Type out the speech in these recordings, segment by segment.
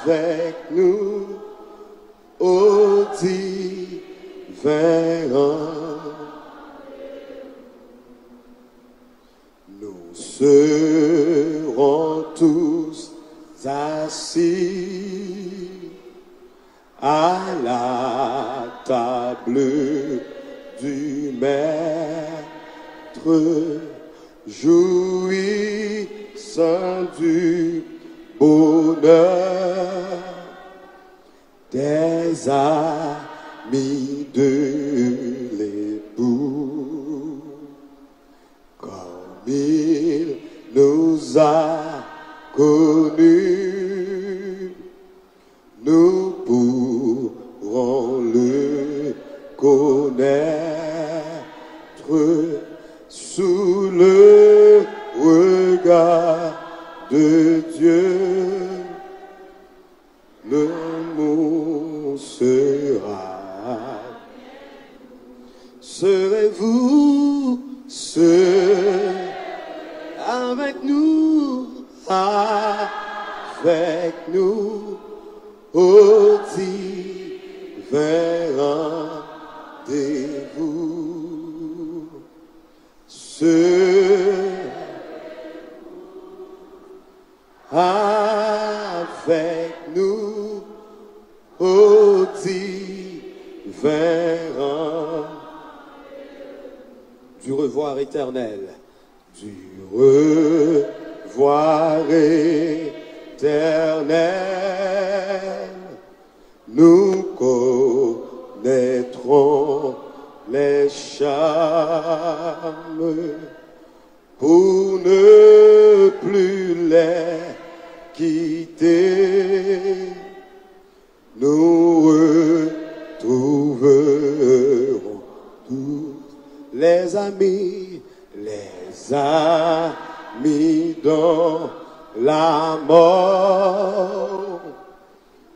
avec nous, ô divin nous serons tous assis à la table du Maître, jouissant du bonheur des amis de l'époux, comme il nous a connus, nous pourrons le connaître sous le regard de Dieu. L'amour sera. Serez-vous avec nous, ô divin rendez-vous? Avec nous, ô divin du revoir éternel, du revoir éternel, nous connaîtrons les charmes pour ne plus les quitter. Nous retrouverons tous les amis dans la mort.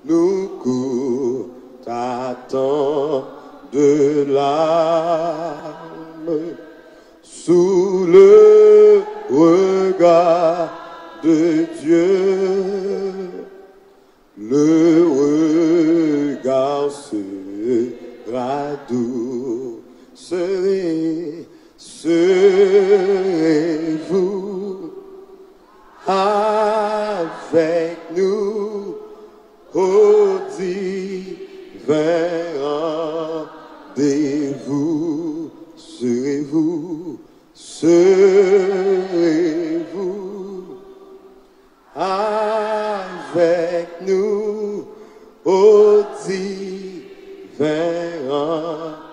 Nous courent à tant de larmes sous le regard de Dieu. Le regard sera doux. Serez-vous avec nous, ô divin rendez-vous? Serez-vous avec nous, ô divin rendez-vous?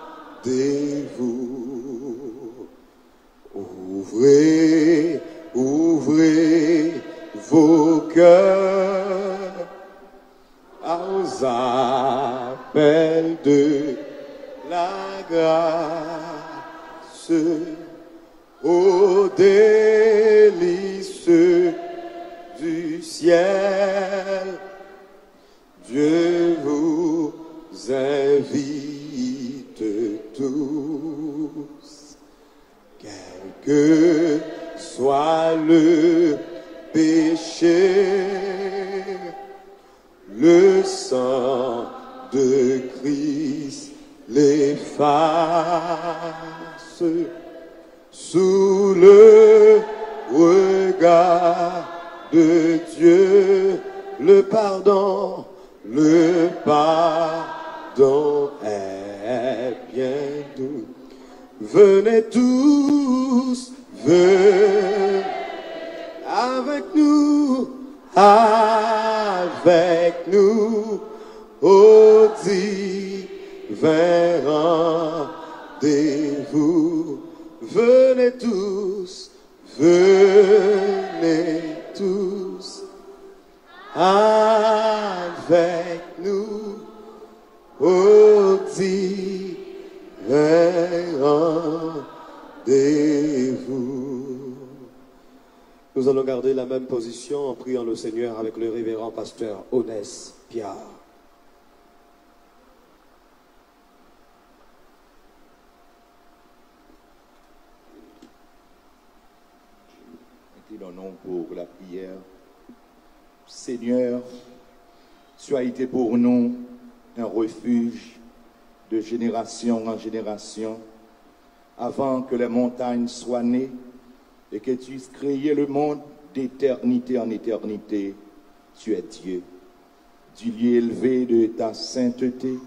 Ouvrez vos cœurs aux appels de la grâce, aux délices du ciel. Dieu vous invite tous, quel que soit le péché, le sang de Christ l'efface. Sous le regard de Dieu, le pardon est bien doux. Venez tous, venez avec nous, ô divin rendez-vous. Venez tous avec nous, ô divin rendez-vous. Nous allons garder la même position en priant le Seigneur avec le révérend pasteur Onès Piard. Inclinons-nous pour la prière. Seigneur, Tu as été pour nous un refuge de génération en génération, avant que les montagnes soient nées et que tu aies créé le monde d'éternité en éternité. Tu es Dieu. Du lieu élevé de ta sainteté,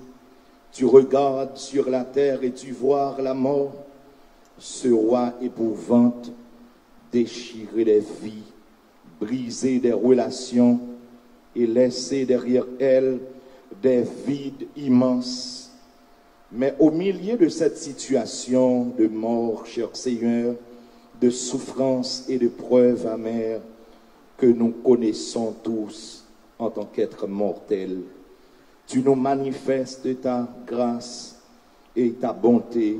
tu regardes sur la terre et tu vois la mort, ce roi épouvante, déchirer des vies, briser des relations et laisser derrière elle des vides immenses. Mais au milieu de cette situation de mort, cher Seigneur, de souffrance et de preuves amères que nous connaissons tous en tant qu'êtres mortels, tu nous manifestes ta grâce et ta bonté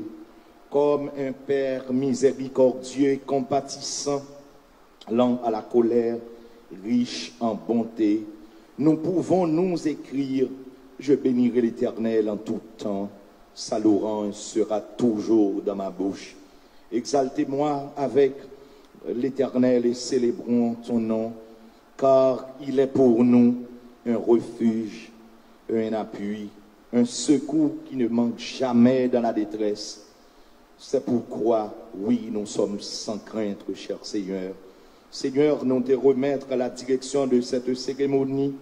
comme un Père miséricordieux et compatissant, lent à la colère, riche en bonté. Nous pouvons nous écrire: je bénirai l'Éternel en tout temps, sa louange sera toujours dans ma bouche. Exaltez-moi avec l'Éternel et célébrons ton nom, car il est pour nous un refuge, un appui, un secours qui ne manque jamais dans la détresse. C'est pourquoi, oui, nous sommes sans crainte, cher Seigneur. Seigneur, nous te remettre à la direction de cette cérémonie,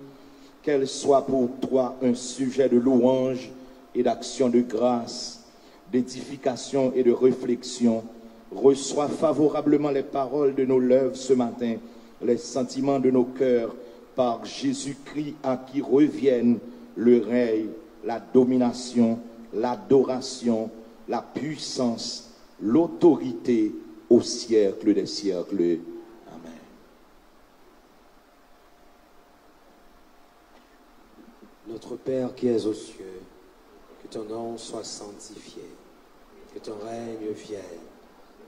qu'elle soit pour toi un sujet de louange et d'action de grâce, d'édification et de réflexion. Reçois favorablement les paroles de nos lèvres ce matin, les sentiments de nos cœurs, par Jésus-Christ à qui reviennent le règne, la domination, l'adoration, la puissance, l'autorité au siècle des siècles. Amen. Notre Père qui es aux cieux, que ton nom soit sanctifié, que ton règne vienne,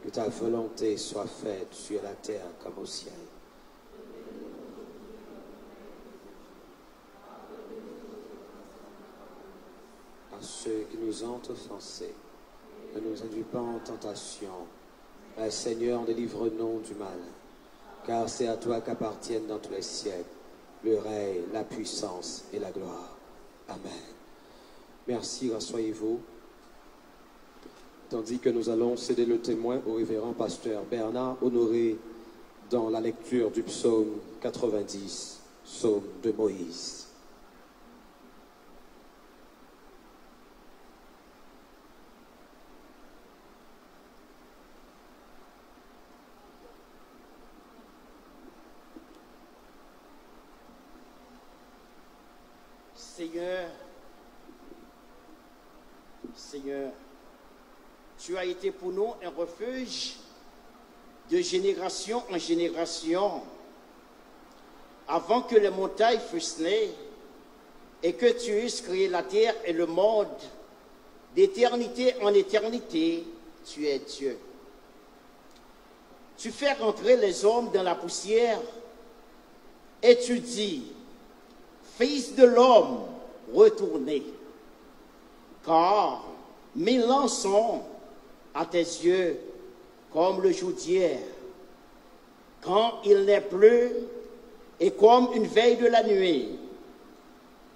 que ta volonté soit faite sur la terre comme au ciel. À ceux qui nous ont offensés, ne nous induis pas en tentation, mais Seigneur, délivre-nous du mal, car c'est à toi qu'appartiennent dans tous les siècles le règne, la puissance et la gloire. Amen. Merci, rassoyez-vous. Tandis que nous allons céder le témoin au révérend pasteur Bernard Honoré dans la lecture du psaume 90, psaume de Moïse. Seigneur, tu as été pour nous un refuge de génération en génération, avant que les montagnes fussent nées et que tu eusses créé la terre et le monde, d'éternité en éternité, tu es Dieu. Tu fais rentrer les hommes dans la poussière et tu dis: Fils de l'homme, retournez, car 1000 ans sont à tes yeux comme le jour d'hier, quand il n'est plus, et comme une veille de la nuit.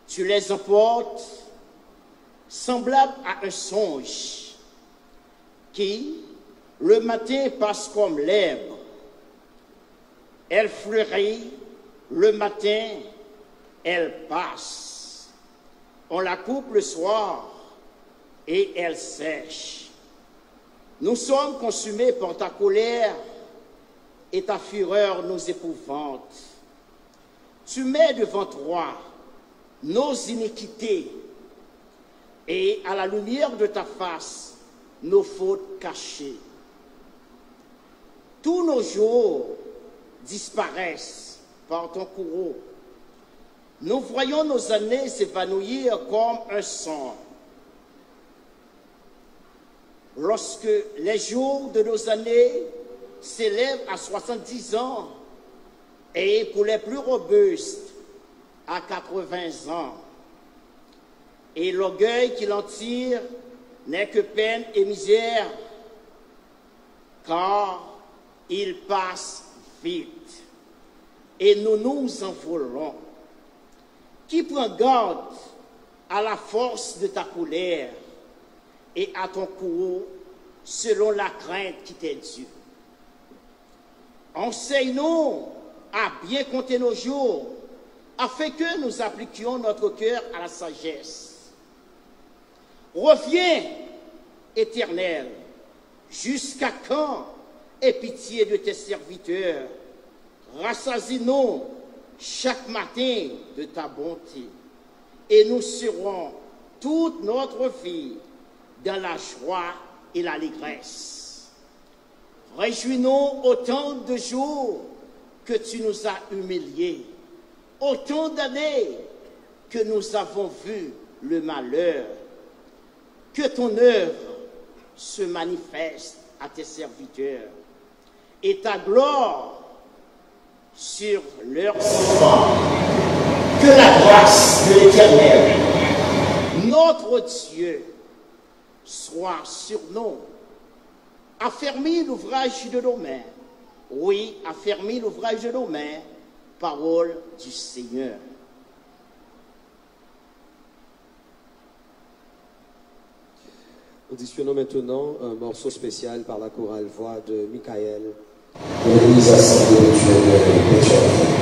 Tu les emportes semblables à un songe qui, le matin, passe comme l'herbe. Elle fleurit, le matin, elle passe. On la coupe le soir et elle sèche. Nous sommes consumés par ta colère et ta fureur nous épouvante. Tu mets devant toi nos iniquités et à la lumière de ta face nos fautes cachées. Tous nos jours disparaissent par ton courroux. Nous voyons nos années s'évanouir comme un sang. Lorsque les jours de nos années s'élèvent à 70 ans, et pour les plus robustes, à 80 ans, et l'orgueil qui l'en tire n'est que peine et misère, car il passe vite, et nous nous envolons. qui prend garde à la force de ta colère et à ton courroux selon la crainte qui t'est due. Enseigne-nous à bien compter nos jours, afin que nous appliquions notre cœur à la sagesse. Reviens, Éternel, jusqu'à quand aie pitié de tes serviteurs. Rassasie-nous chaque matin de ta bonté, et nous serons toute notre vie dans la joie et l'allégresse. Réjouis-nous autant de jours que tu nous as humiliés, autant d'années que nous avons vu le malheur. Que ton œuvre se manifeste à tes serviteurs et ta gloire sur leurs enfants. Que la grâce de l'Éternel, notre Dieu, soit sur nous. Affermis l'ouvrage de nos mains. Oui, affermis l'ouvrage de nos mains. Parole du Seigneur. Auditionnons maintenant un morceau spécial par la chorale voix de Michael. De l'Église Assemblée de Dieu de Pétionville.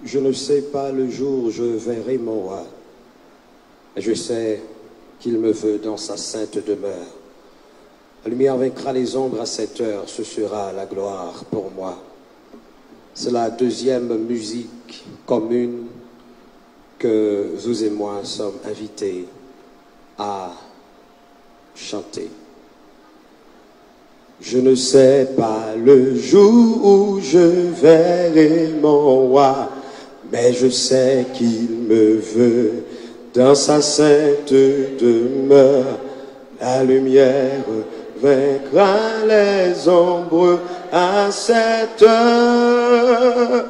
Je ne sais pas le jour où je verrai mon roi, mais je sais qu'il me veut dans sa sainte demeure. La lumière vaincra les ombres à cette heure, ce sera la gloire pour moi. C'est la deuxième musique commune que vous et moi sommes invités à chanter. Je ne sais pas le jour où je verrai mon roi, mais je sais qu'il me veut dans sa sainte demeure. La lumière vaincra les ombres à cette heure.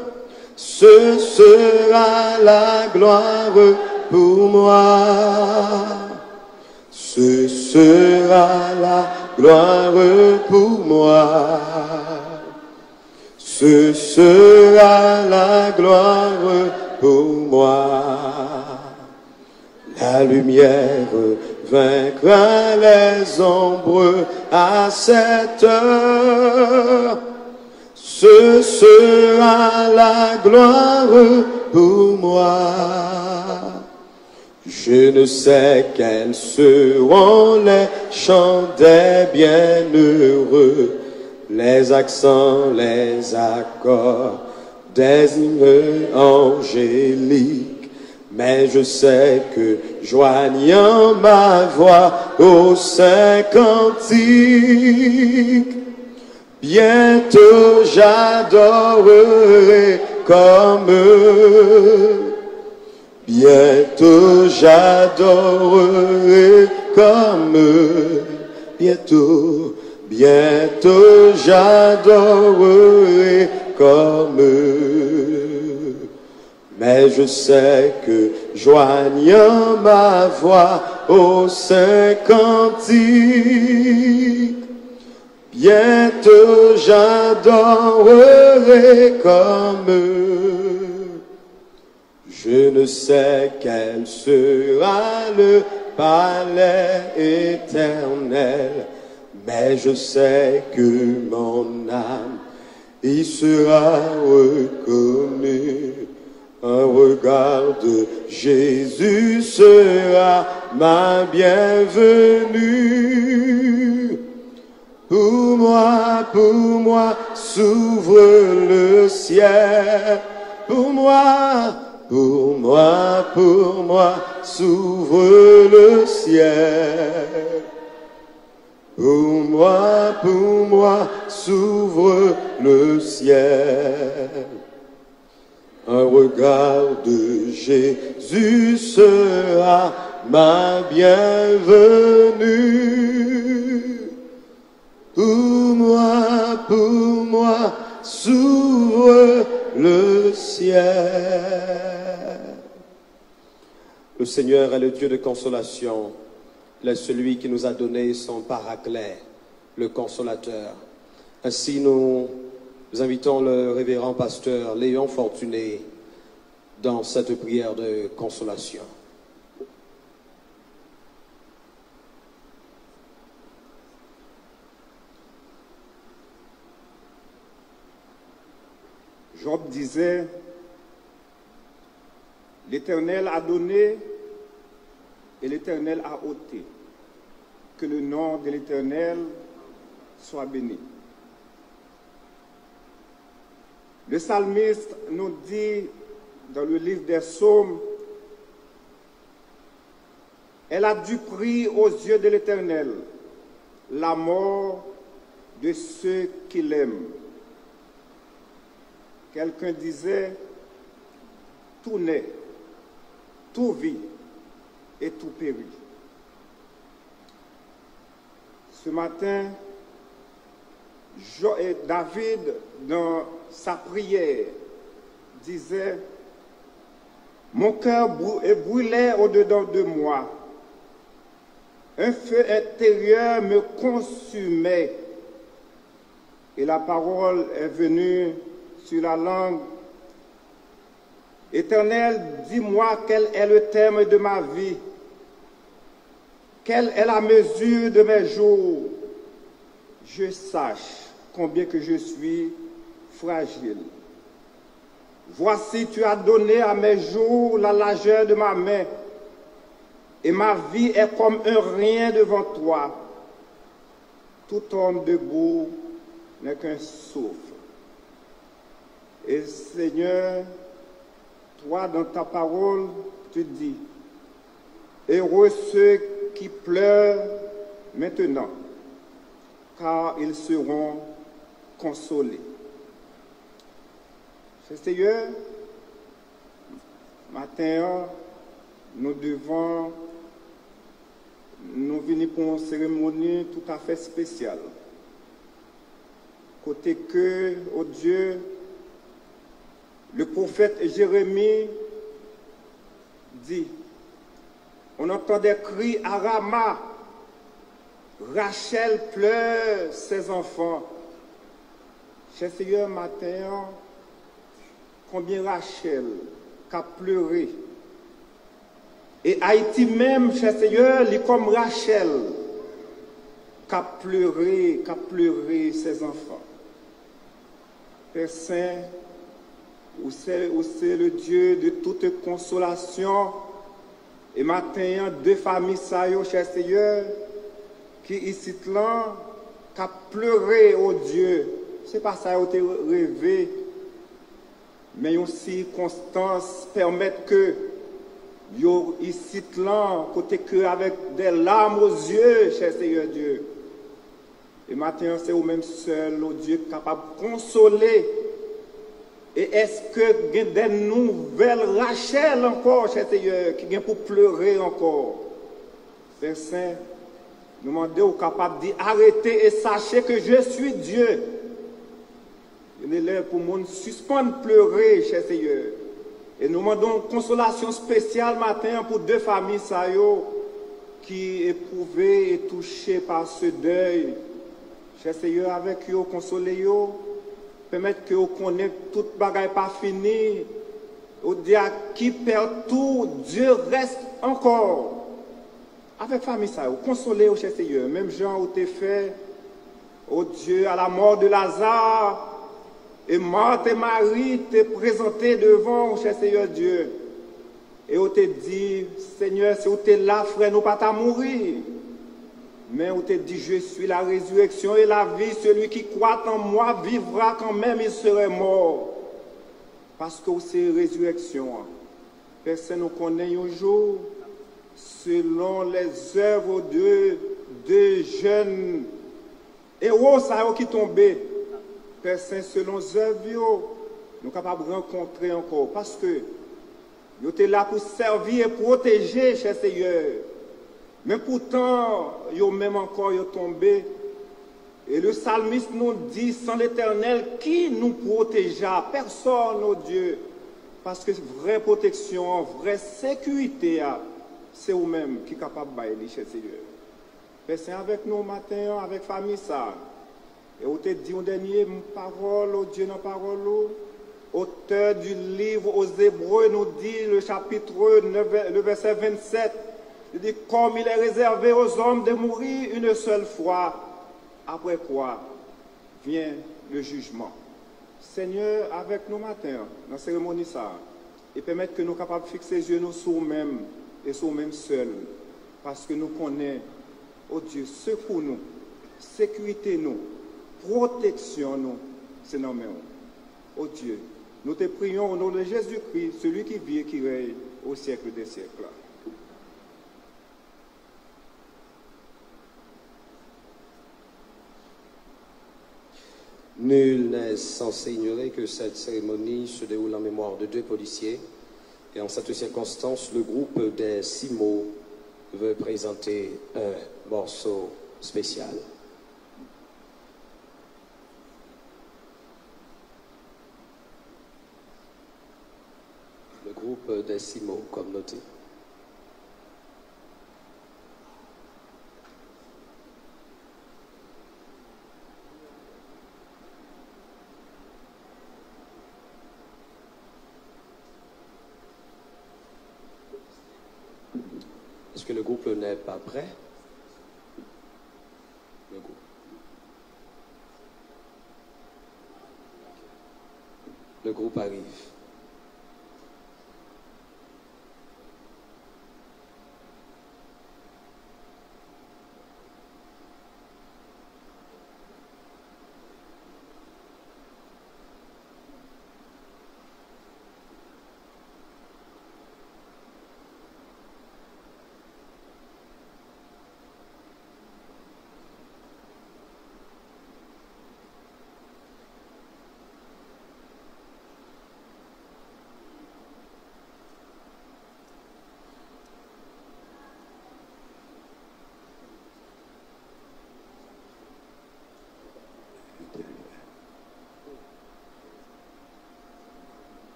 Ce sera la gloire pour moi. Ce sera la gloire pour moi. Ce sera la gloire pour moi. La lumière vaincra les ombres à cette heure. Ce sera la gloire pour moi. Je ne sais quels seront les chants des bienheureux, les accents, les accords des hymnes angéliques, mais je sais que joignant ma voix aux saints cantiques, bientôt j'adorerai comme eux. Bientôt j'adorerai comme eux. Bientôt j'adorerai comme eux. Mais je sais que joignant ma voix aux saints cantiques, bientôt j'adorerai comme eux. Je ne sais quel sera le palais éternel, mais je sais que mon âme y sera reconnue. Un regard de Jésus sera ma bienvenue. Pour moi, s'ouvre le ciel. Pour moi, s'ouvre le ciel. Pour moi, s'ouvre le ciel. Un regard de Jésus sera ma bienvenue. Pour moi, s'ouvre le ciel. Le Seigneur est le Dieu de consolation. Il est celui qui nous a donné son paraclet, le consolateur. Ainsi, nous invitons le révérend pasteur Léon Fortuné dans cette prière de consolation. Job disait, l'Éternel a donné et l'Éternel a ôté. Que le nom de l'Éternel soit béni. Le psalmiste nous dit dans le livre des Psaumes, elle a du prix aux yeux de l'Éternel, la mort de ceux qui l'aiment. Quelqu'un disait, tout naît, tout vit et tout périt. Ce matin, David, dans sa prière, disait, mon cœur brûlait au-dedans de moi. Un feu intérieur me consumait. Et la parole est venue sur la langue. Éternel, dis-moi quel est le terme de ma vie. Quelle est la mesure de mes jours? Je sache combien que je suis fragile. Voici, tu as donné à mes jours la largeur de ma main, et ma vie est comme un rien devant toi. Tout homme debout n'est qu'un souffle. Et Seigneur, toi, dans ta parole, tu dis, heureux ceux qui pleurent maintenant, car ils seront consolés. Seigneur, matin, nous devons nous venir pour une cérémonie tout à fait spéciale. Côté que, oh Dieu, le prophète Jérémie dit, on entend des cris à Rama, Rachel pleure ses enfants. Cher Seigneur, matin, combien Rachel a pleuré. Et Haïti même, cher Seigneur, il est comme Rachel qui a pleuré ses enfants. Père Saint, où c'est le Dieu de toute consolation. Et maintenant, deux familles, ça y est, cher Seigneur, qui ici là, qui a pleuré au Dieu. C'est pas ça qui a rêvé, mais une circonstance permettent que yo ici là, côté que avec des larmes aux yeux, cher Seigneur Dieu. Et maintenant, c'est vous-même seul, au Dieu, capable de consoler. Et est-ce que il y a des nouvelles Rachel encore, cher Seigneur, qui viennent pour pleurer encore? Père Saint, nous demandons aux capables d'arrêter et sachez que je suis Dieu. Il est là pour nous suspendre pleurer, cher Seigneur. Et nous demandons une consolation spéciale matin pour deux familles qui éprouvaient et touchées par ce deuil. Cher Seigneur, avec eux, consolez-eux. Permettre que vous connaissez toute bagaille pas finie. Au Dieu qui perd tout, Dieu reste encore. Avec famille ça, vous consolez au cher Seigneur. Même Jean où t'es fait, au Dieu, à la mort de Lazare, et Marthe et Marie t'es présenté devant au cher Seigneur Dieu. Et on te dit, Seigneur, si vous t'es là, frère, nous pas mourir. Mais on te dit, je suis la résurrection et la vie. Celui qui croit en moi vivra quand même, il serait mort. Parce que c'est résurrection. Personne ne connaît un jour, selon les œuvres de jeunes héros qui tombaient. Personne, selon les œuvres, nous sommes capables de rencontrer encore. Parce que nous sommes là pour servir et protéger, cher Seigneur. Mais pourtant, ils même encore tombé. Et le psalmiste nous dit, sans l'Éternel, qui nous protégera? Personne, oh Dieu. Parce que vraie protection, vraie sécurité, c'est vous-même qui est capable de bailler, cher Seigneur. Personne avec nous matin, avec famille ça. Et on te dit une dernière parole, oh Dieu, dans parole. Auteur du livre aux Hébreux nous dit, le chapitre 9, le verset 27, il dit, comme il est réservé aux hommes de mourir une seule fois, après quoi vient le jugement. Seigneur, avec nous matin, dans la cérémonie ça, et permettre que nous soyons capables de fixer les yeux nous sur nous-mêmes et sur nous-mêmes seuls, parce que nous connaissons, oh Dieu, secours-nous, sécurité nous, protection nous, c'est nos mains. Oh Dieu, nous te prions au nom de Jésus-Christ, celui qui vit et qui règne au siècle des siècles. Nul n'est censé ignorer que cette cérémonie se déroule en mémoire de deux policiers. Et en cette circonstance, le groupe des Simo veut présenter un morceau spécial. Le groupe des Simo, comme noté. Est-ce que le groupe n'est pas prêt? Le groupe arrive.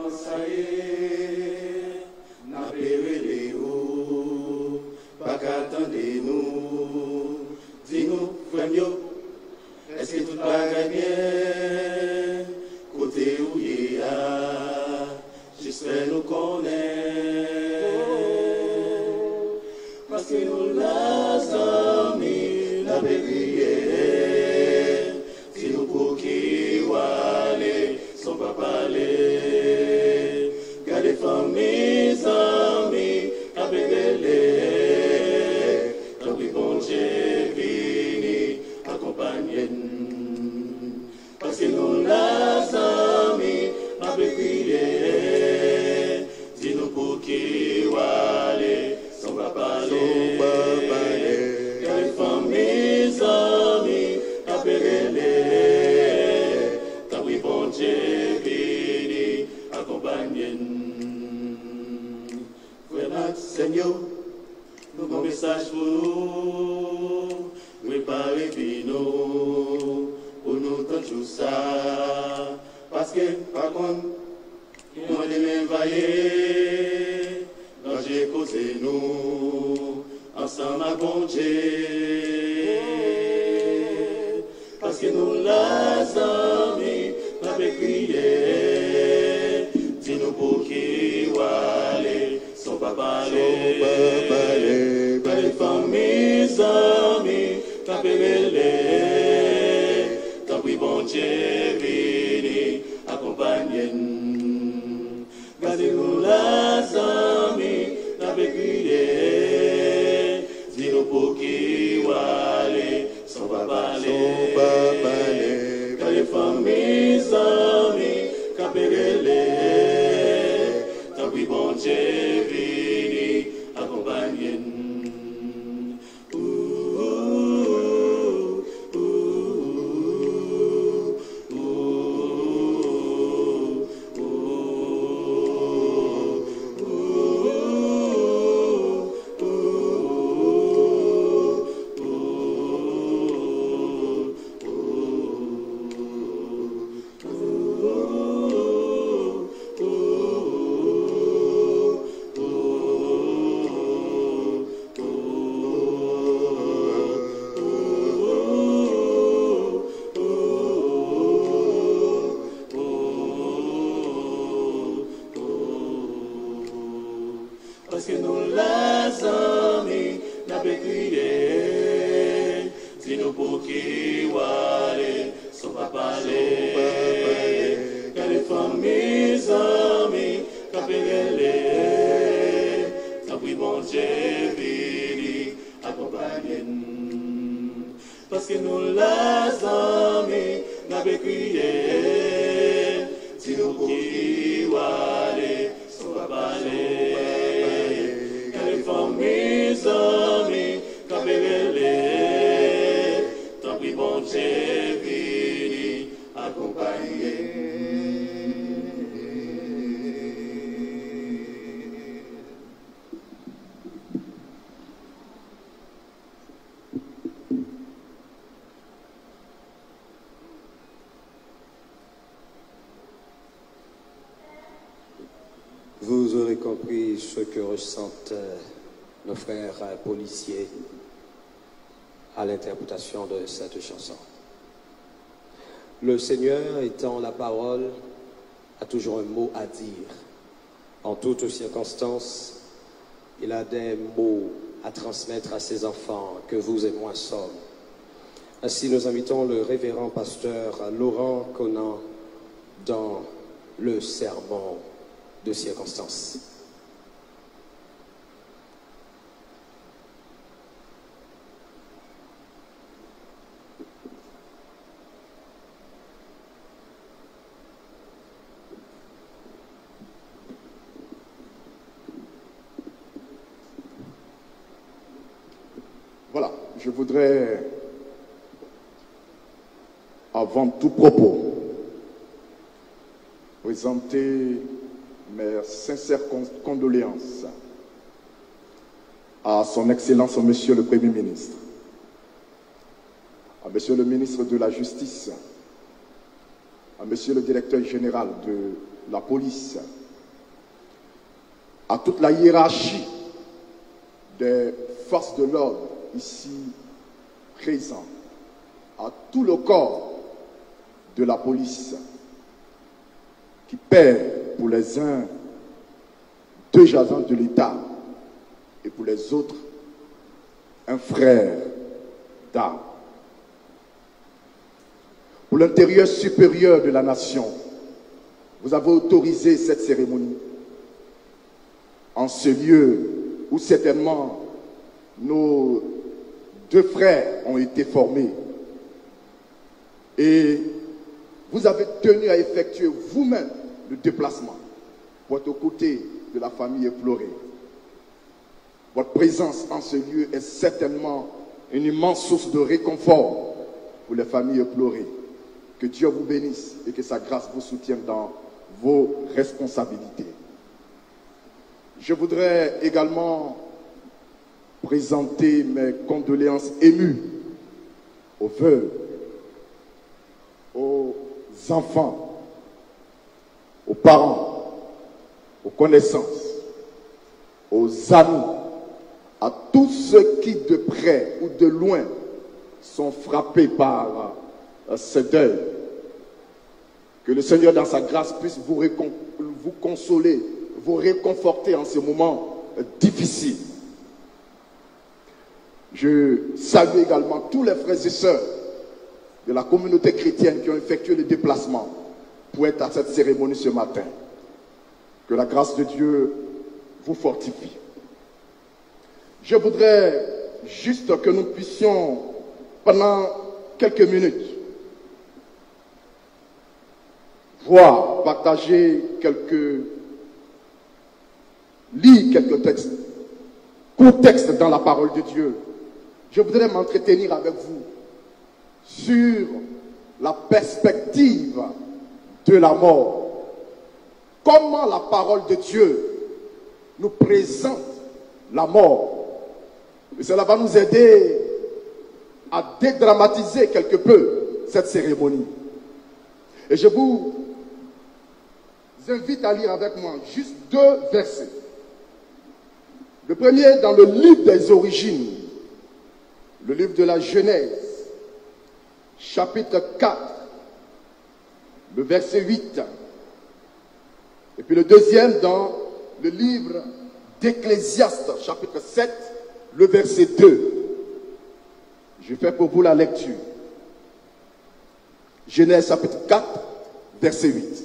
maintenant ça y est, n'a pas les hauts, pas qu'attendez nous, dis-nous, frère, est-ce que tout va bien, côté où il y a, j'espère nous connaître, parce que nous l'avons amis, n'a pas prié, si nous pour qui ou aller, son papa aller, gardez famille, amis, n'a pas les, tant pis bon Dieu vini, accompagner, parce que nous l'avons amis, n'a pas prié, si nous pour qui ou aller, son papa aller, gardez famille, amis, n'a pas les, tant pis bon Dieu vini, accompagner. Frère Seigneur, nous avons un message pour nous, préparez nous, pour nous entendre ça, parce que par contre, nous devons veiller, quand j'ai causé nous, ensemble à bon Dieu, parce que nous les amis, nous avons crié, dis-nous pour qui ou aller, son papa aller, quand les familles, amis, t'appelez, tant pis bon Dieu, vini, accompagnez. Gardez-nous les amis, n'avez crié, dis-nous pour qui ou aller, son papa aller, quand les familles, amis, qu'appelez, tant pis bon Dieu, vini, accompagnez. Parce que nous les amis n'avons crié, si nous pour qui ou aller, son papa aller, car les familles amis qu'appelez, tant pis bon Dieu vini, accompagnez. Parce que nous les amis n'avons crié, si nous pour qui ou aller, son papa aller. Mes amis, qu'appelez-les, tant pis bon Dieu vini, accompagner. Vous aurez compris ce que ressentent nos frères policiers à l'interprétation de cette chanson. Le Seigneur étant la parole a toujours un mot à dire. En toutes circonstances, il a des mots à transmettre à ses enfants que vous et moi sommes. Ainsi, nous invitons le révérend pasteur Laurent Conan dans le sermon de circonstances. Voilà, je voudrais, avant tout propos, présenter mes sincères condoléances à son Excellence, Monsieur le Premier ministre, à Monsieur le ministre de la Justice, à Monsieur le Directeur général de la Police, à toute la hiérarchie des forces de l'ordre ici présents, à tout le corps de la police qui perd pour les uns 2 agents de l'État et pour les autres un frère d'armes. Pour l'intérieur supérieur de la nation, vous avez autorisé cette cérémonie en ce lieu où certainement nos 2 frères ont été formés. Et vous avez tenu à effectuer vous-même le déplacement pour être aux côtés de la famille éplorée. Votre présence en ce lieu est certainement une immense source de réconfort pour les familles éplorées. Que Dieu vous bénisse et que sa grâce vous soutienne dans vos responsabilités. Je voudrais également présenter mes condoléances émues aux veuves, aux enfants, aux parents, aux connaissances, aux amis, à tous ceux qui de près ou de loin sont frappés par ce deuil. Que le Seigneur dans sa grâce puisse vous consoler, vous réconforter en ce moment difficile. Je salue également tous les frères et sœurs de la communauté chrétienne qui ont effectué le déplacement pour être à cette cérémonie ce matin. Que la grâce de Dieu vous fortifie. Je voudrais juste que nous puissions, pendant quelques minutes, voir, partager lire quelques textes, courts textes dans la parole de Dieu. Je voudrais m'entretenir avec vous sur la perspective de la mort. Comment la parole de Dieu nous présente la mort. Et cela va nous aider à dédramatiser quelque peu cette cérémonie. Et je vous invite à lire avec moi juste 2 versets. Le premier dans le livre des origines, le livre de la Genèse, chapitre 4, le verset 8. Et puis le deuxième dans le livre d'Ecclésiaste, chapitre 7, le verset 2. Je fais pour vous la lecture. Genèse chapitre 4, verset 8.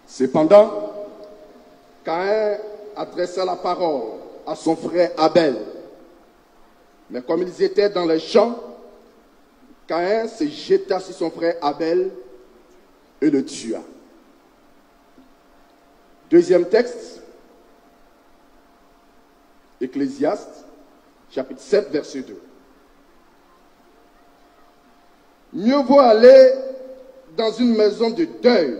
Cependant, Caïn adressa la parole à son frère Abel. Mais comme ils étaient dans les champs, Caïn se jeta sur son frère Abel et le tua. Deuxième texte, Ecclésiaste, chapitre 7, verset 2. Mieux vaut aller dans une maison de deuil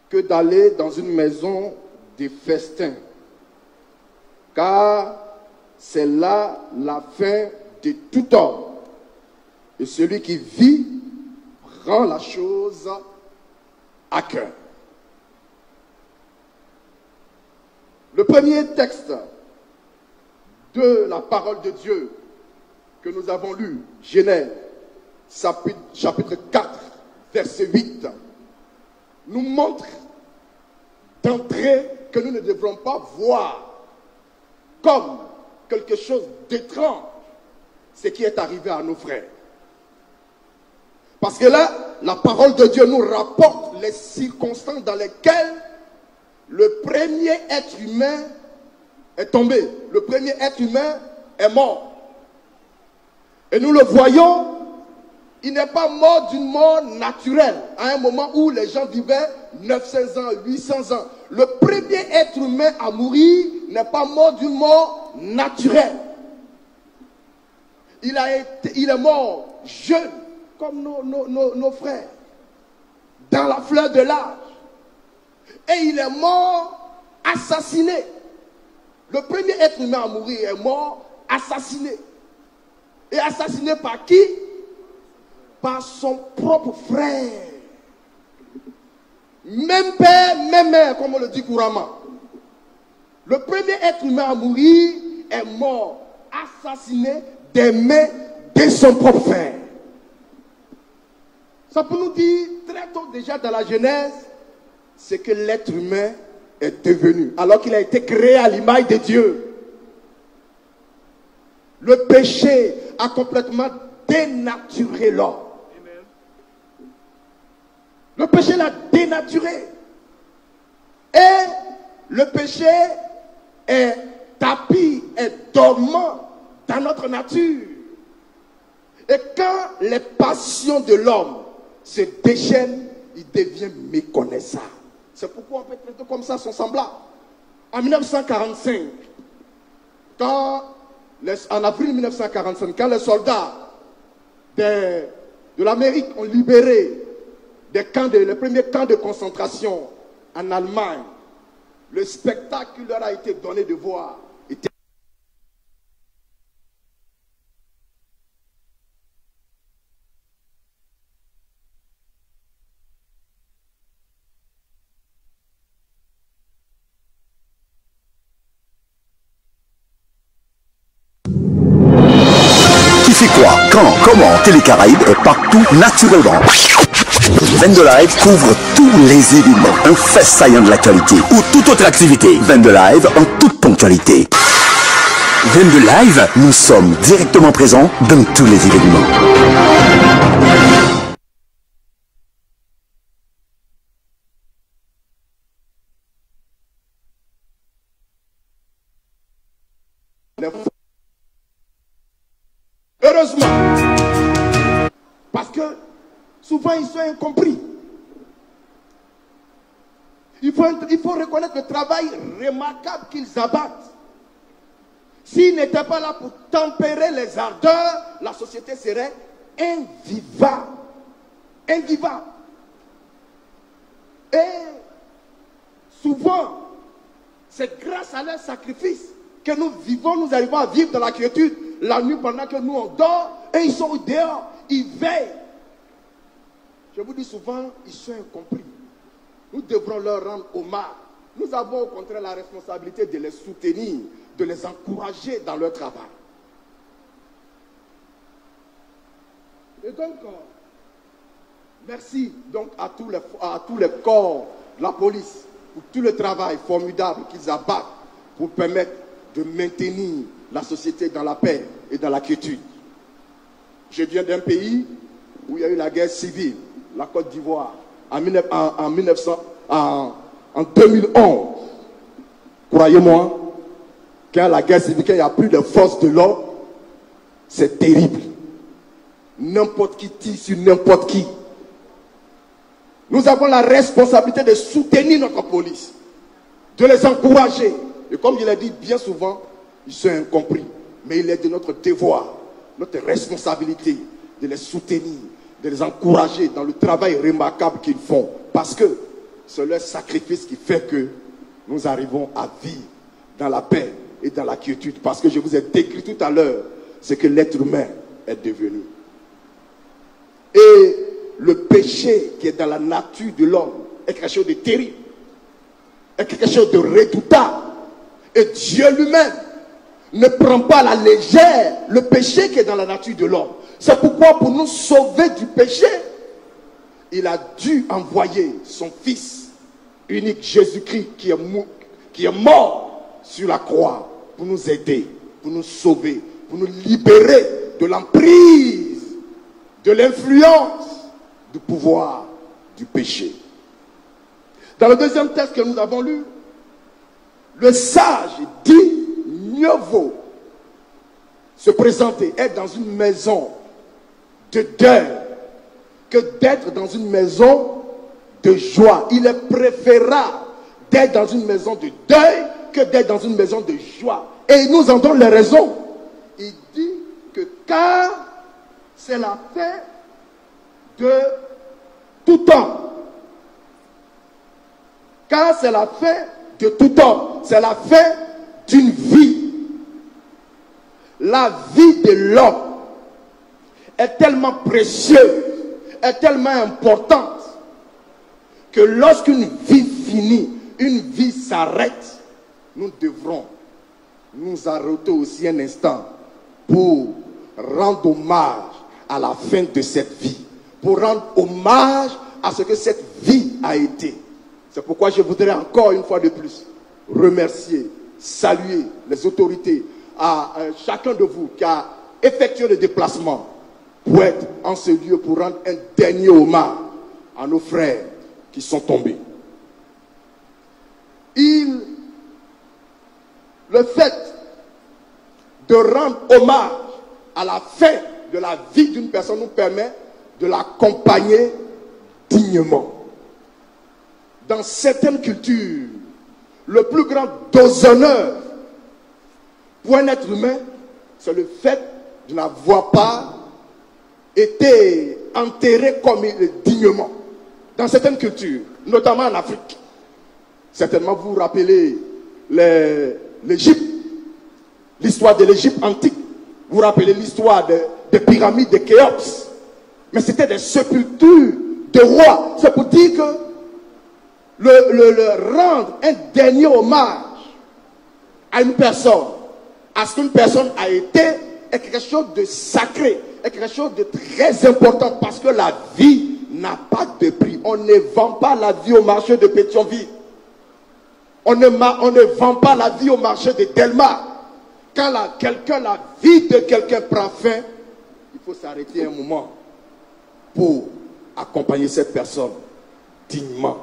que d'aller dans une maison de festin, car c'est là la fin de tout homme. Et celui qui vit prend la chose à cœur. Le premier texte de la parole de Dieu que nous avons lu, Genèse, chapitre 4, verset 8, nous montre d'entrée que nous ne devrons pas voir comme quelque chose d'étrange ce qui est arrivé à nos frères. Parce que là, la parole de Dieu nous rapporte les circonstances dans lesquelles le premier être humain est tombé. Le premier être humain est mort. Et nous le voyons, il n'est pas mort d'une mort naturelle, à un moment où les gens vivaient 900 ans, 800 ans. Le premier être humain à mourir n'est pas mort d'une mort naturelle. Il est mort jeune, comme nos frères, dans la fleur de l'âge. Et il est mort assassiné. Le premier être humain à mourir est mort assassiné. Et assassiné par qui? Par son propre frère. même père, même mère, comme on le dit couramment. Le premier être humain à mourir est mort, assassiné des mains de son propre frère. Ça peut nous dire très tôt déjà dans la Genèse, c'est que l'être humain est devenu, alors qu'il a été créé à l'image de Dieu. Le péché a complètement dénaturé l'homme. Le péché l'a dénaturé. Et le péché est tapis, est dormant dans notre nature. Et quand les passions de l'homme se déchaînent, il devient méconnaissable. C'est pourquoi on peut traiter comme ça son semblable. En 1945, en avril 1945, quand les soldats de l'Amérique ont libéré les premiers camps de concentration en Allemagne, le spectacle qui leur a été donné de voir était Qui fait quoi, quand, comment, Télé Caraïbes est partout naturellement. Vendo Live couvre tous les événements, un fait saillant de l'actualité ou toute autre activité. Vendo Live en toute ponctualité. Vendo Live, nous sommes directement présents dans tous les événements. Heureusement, parce que souvent ils sont incompris. Il faut reconnaître le travail remarquable qu'ils abattent. S'ils n'étaient pas là pour tempérer les ardeurs, la société serait invivable. Invivable. Et souvent, c'est grâce à leur sacrifice que nous vivons, nous arrivons à vivre dans la quiétude la nuit pendant que nous on dort, et ils sont dehors, ils veillent. Je vous dis souvent, ils sont incompris. Nous devrons leur rendre hommage. Nous avons au contraire la responsabilité de les soutenir, de les encourager dans leur travail. Et donc, merci donc à tous les corps de la police pour tout le travail formidable qu'ils abattent pour permettre de maintenir la société dans la paix et dans la quiétude. Je viens d'un pays où il y a eu la guerre civile, la Côte d'Ivoire, en 2011. Croyez-moi, quand la guerre civile, quand il n'y a plus de force de l'ordre, c'est terrible. N'importe qui tire sur n'importe qui. Nous avons la responsabilité de soutenir notre police, de les encourager. Et comme je l'ai dit bien souvent, ils sont incompris. Mais il est de notre devoir, notre responsabilité de les soutenir, de les encourager dans le travail remarquable qu'ils font. Parce que c'est leur sacrifice qui fait que nous arrivons à vivre dans la paix et dans la quiétude. Parce que je vous ai décrit tout à l'heure ce que l'être humain est devenu. Et le péché qui est dans la nature de l'homme est quelque chose de terrible, est quelque chose de redoutable. Et Dieu lui-même ne prend pas à la légère le péché qui est dans la nature de l'homme. C'est pourquoi pour nous sauver du péché, il a dû envoyer son Fils unique Jésus-Christ qui est mort sur la croix pour nous aider, pour nous sauver, pour nous libérer de l'emprise, de l'influence, du pouvoir du péché. Dans le deuxième texte que nous avons lu, le sage dit mieux vaut se présenter, être dans une maison de deuil que d'être dans une maison de joie. Il est préférable d'être dans une maison de deuil que d'être dans une maison de joie. Et il nous en donne les raisons. Il dit que car c'est la fin de tout homme. Car c'est la fin de tout homme. C'est la fin d'une vie. La vie de l'homme est tellement précieuse, est tellement importante, que lorsqu'une vie finit, une vie s'arrête, nous devrons nous arrêter aussi un instant pour rendre hommage à la fin de cette vie, pour rendre hommage à ce que cette vie a été. C'est pourquoi je voudrais encore une fois de plus remercier, saluer les autorités, à chacun de vous qui a effectué le déplacement pour être en ce lieu, pour rendre un dernier hommage à nos frères qui sont tombés. Le fait de rendre hommage à la fin de la vie d'une personne nous permet de l'accompagner dignement. Dans certaines cultures, le plus grand déshonneur pour un être humain, c'est le fait de n'avoir pas été enterré comme dignement. Dans certaines cultures, notamment en Afrique, certainement vous vous rappelez l'Égypte, l'histoire de l'Égypte antique, vous vous rappelez l'histoire des pyramides de Khéops, mais c'était des sépultures de rois. C'est pour dire que le rendre un dernier hommage à une personne, à ce qu'une personne a été, est quelque chose de sacré, est quelque chose de très important, parce que la vie n'a pas de prix. On ne vend pas la vie au marché de Pétionville. On ne vend pas la vie au marché de Delmar. Quand la vie de quelqu'un prend fin, il faut s'arrêter un moment pour accompagner cette personne dignement,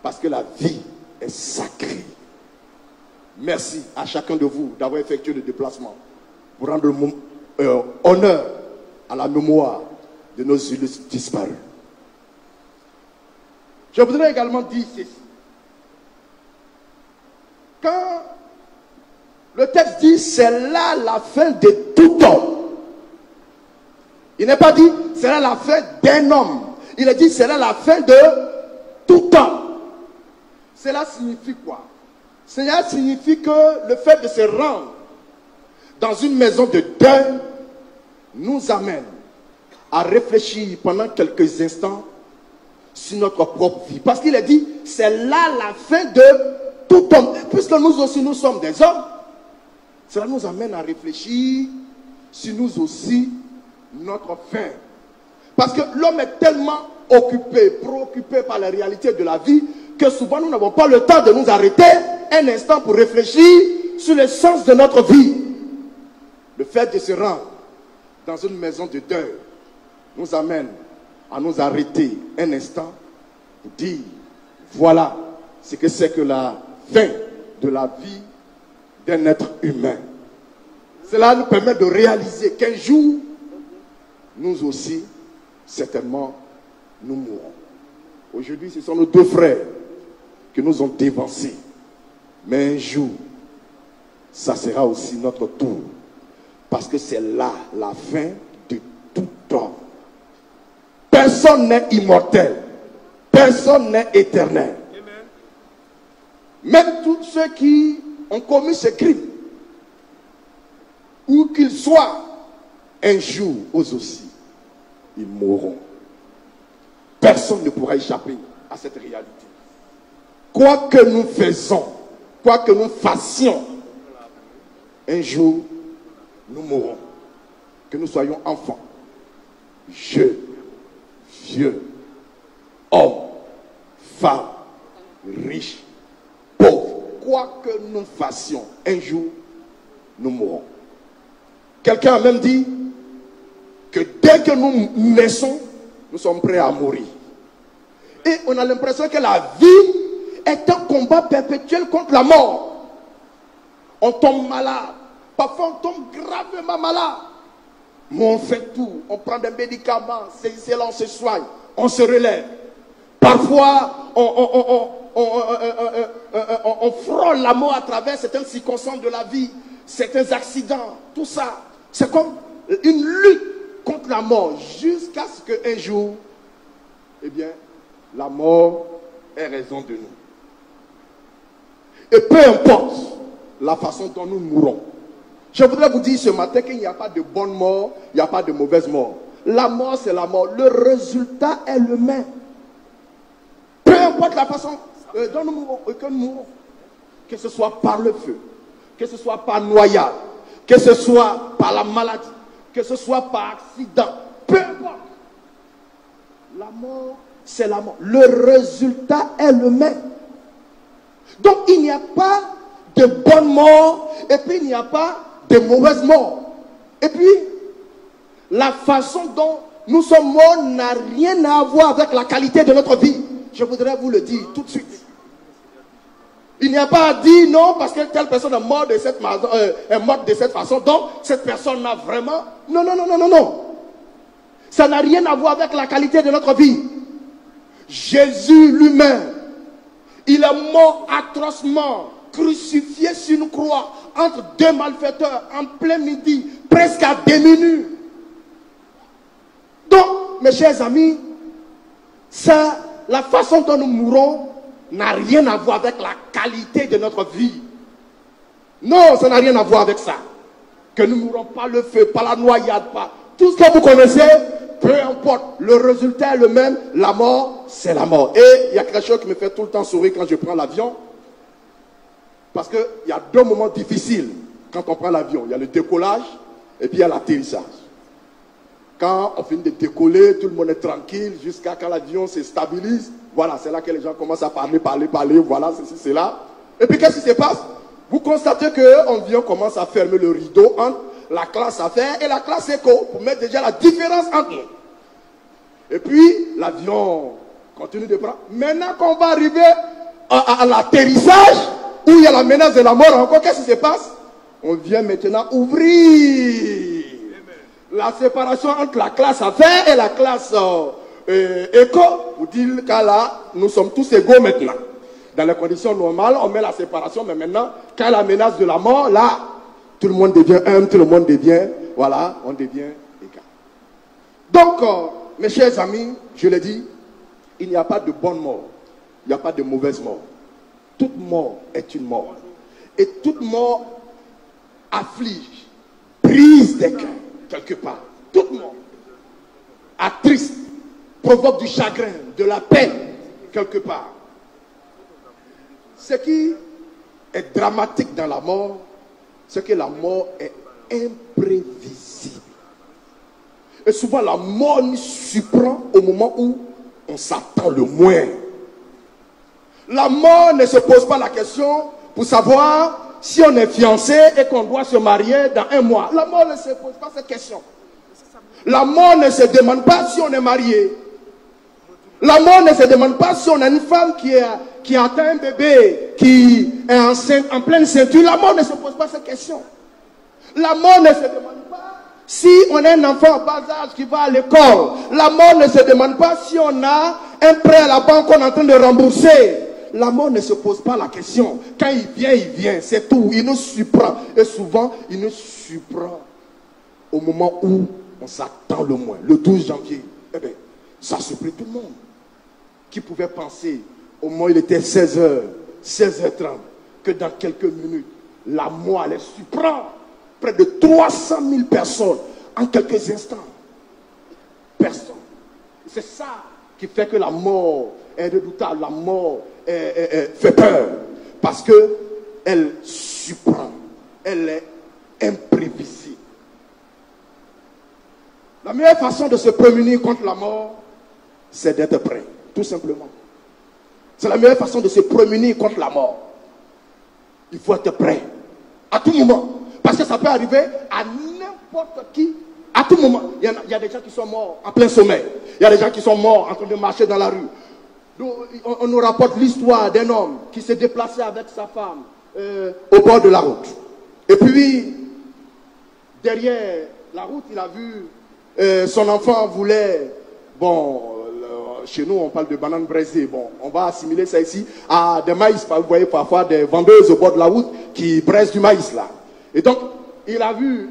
parce que la vie est sacrée. Merci à chacun de vous d'avoir effectué le déplacement pour rendre honneur à la mémoire de nos illustres disparus. Je voudrais également dire ceci. Quand le texte dit c'est là la fin de tout homme, il n'est pas dit c'est là la fin d'un homme. Il est dit c'est là la fin de tout homme. Cela signifie quoi? Cela signifie que le fait de se rendre dans une maison de deuil nous amène à réfléchir pendant quelques instants sur notre propre vie. Parce qu'il est dit, c'est là la fin de tout homme. Puisque nous aussi, nous sommes des hommes, cela nous amène à réfléchir sur nous aussi, notre fin. Parce que l'homme est tellement occupé, préoccupé par la réalité de la vie, que souvent nous n'avons pas le temps de nous arrêter un instant pour réfléchir sur le sens de notre vie. Le fait de se rendre dans une maison de deuil nous amène à nous arrêter un instant pour dire, voilà ce que c'est que la fin de la vie d'un être humain. Cela nous permet de réaliser qu'un jour, nous aussi, certainement, nous mourrons. Aujourd'hui, ce sont nos deux frères qui nous ont dévancés. Mais un jour, ça sera aussi notre tour. Parce que c'est là la fin de tout homme. Personne n'est immortel. Personne n'est éternel. Même tous ceux qui ont commis ce crime, où qu'ils soient, un jour, eux aussi, ils mourront. Personne ne pourra échapper à cette réalité. Quoi que nous faisons, quoi que nous fassions, un jour, nous mourrons. Que nous soyons enfants, jeunes, vieux, hommes, femmes, riches, pauvres. Quoi que nous fassions, un jour, nous mourrons. Quelqu'un a même dit que dès que nous naissons, nous sommes prêts à mourir. Et on a l'impression que la vie est un combat perpétuel contre la mort. On tombe malade. Parfois on tombe gravement malade. Mais on fait tout. On prend des médicaments. C'est là on se soigne. On se relève. Parfois on frôle la mort à travers certaines circonstances de la vie. Certains accidents. Tout ça. C'est comme une lutte contre la mort. Jusqu'à ce qu'un jour, eh bien, la mort ait raison de nous. Et peu importe la façon dont nous mourrons. Je voudrais vous dire ce matin qu'il n'y a pas de bonne mort, il n'y a pas de mauvaise mort. La mort, c'est la mort. Le résultat est le même. Peu importe importe la façon dont nous mourrons, que nous mourrons, que ce soit par le feu, que ce soit par noyade, que ce soit par la maladie, que ce soit par accident, peu importe. La mort, c'est la mort. Le résultat est le même. Donc il n'y a pas de bonne mort et puis il n'y a pas de mauvaise mort. Et puis, la façon dont nous sommes morts n'a rien à voir avec la qualité de notre vie. Je voudrais vous le dire tout de suite. Il n'y a pas à dire non parce que telle personne est morte de cette façon, donc cette personne n'a vraiment... Non, non, non, non, non, non. Ça n'a rien à voir avec la qualité de notre vie. Jésus lui-même, il est mort atrocement, crucifié sur une croix, entre deux malfaiteurs, en plein midi, presque à demi-nu. Donc, mes chers amis, ça, la façon dont nous mourons n'a rien à voir avec la qualité de notre vie. Non, ça n'a rien à voir avec ça. Que nous ne mourrons pas le feu, pas la noyade, pas tout ce que vous connaissez, peu importe, le résultat est le même, la mort, c'est la mort. Et il y a quelque chose qui me fait tout le temps sourire quand je prends l'avion. Parce qu'il y a deux moments difficiles quand on prend l'avion. Il y a le décollage et puis il y a l'atterrissage. Quand on finit de décoller, tout le monde est tranquille jusqu'à quand l'avion se stabilise. Voilà, c'est là que les gens commencent à parler, voilà, ceci, c'est là. Et puis qu'est-ce qui se passe? Vous constatez qu'un avion commence à fermer le rideau entre la classe affaires et la classe éco pour mettre déjà la différence entre nous. Et puis l'avion continue de prendre. Maintenant qu'on va arriver à l'atterrissage, où il y a la menace de la mort encore, qu'est-ce qui se passe? On vient maintenant ouvrir la séparation entre la classe affaires et la classe éco. Pour dire qu'à là, nous sommes tous égaux maintenant. Dans les conditions normales, on met la séparation, mais maintenant, quand la menace de la mort, là, tout le monde devient un, tout le monde devient, voilà, on devient égal. Donc, mes chers amis, je l'ai dit, il n'y a pas de bonne mort, il n'y a pas de mauvaise mort. Toute mort est une mort. Et toute mort afflige, brise des cœurs, quelque part. Toute mort attriste, provoque du chagrin, de la peine, quelque part. Ce qui est dramatique dans la mort, c'est que la mort est imprévisible. Et souvent, la mort nous surprend au moment où on s'attend le moins. La mort ne se pose pas la question pour savoir si on est fiancé et qu'on doit se marier dans 1 mois. La mort ne se pose pas cette question. La mort ne se demande pas si on est marié. La mort ne se demande pas si on a une femme qui atteint un bébé, qui est enceinte, en pleine ceinture. La mort ne se pose pas cette question. La mort ne se demande pas si on a un enfant en bas âge qui va à l'école. La mort ne se demande pas si on a un prêt à la banque qu'on est en train de rembourser. La mort ne se pose pas la question. Quand il vient, c'est tout. Il nous surprend. Et souvent, il nous surprend au moment où on s'attend le moins. Le 12 janvier, eh bien, ça surprit tout le monde. Qui pouvait penser, au moment où il était 16h, 16h30, que dans quelques minutes, la mort allait surprendre près de 300 000 personnes en quelques instants. Personne. C'est ça qui fait que la mort est redoutable, la mort fait peur. Parce qu'elle surprend, elle est imprévisible. La meilleure façon de se prémunir contre la mort, c'est d'être prêt, tout simplement. C'est la meilleure façon de se prémunir contre la mort. Il faut être prêt, à tout moment. Parce que ça peut arriver à n'importe qui, à tout moment. Il y a des gens qui sont morts en plein sommeil. Il y a des gens qui sont morts en train de marcher dans la rue. Donc, on nous rapporte l'histoire d'un homme qui s'est déplacé avec sa femme au bord de la route. Et puis, derrière la route, il a vu son enfant voulait, chez nous on parle de bananes braisées, on va assimiler ça ici à des maïs. Vous voyez parfois des vendeuses au bord de la route qui braisent du maïs là. Et donc, il a vu,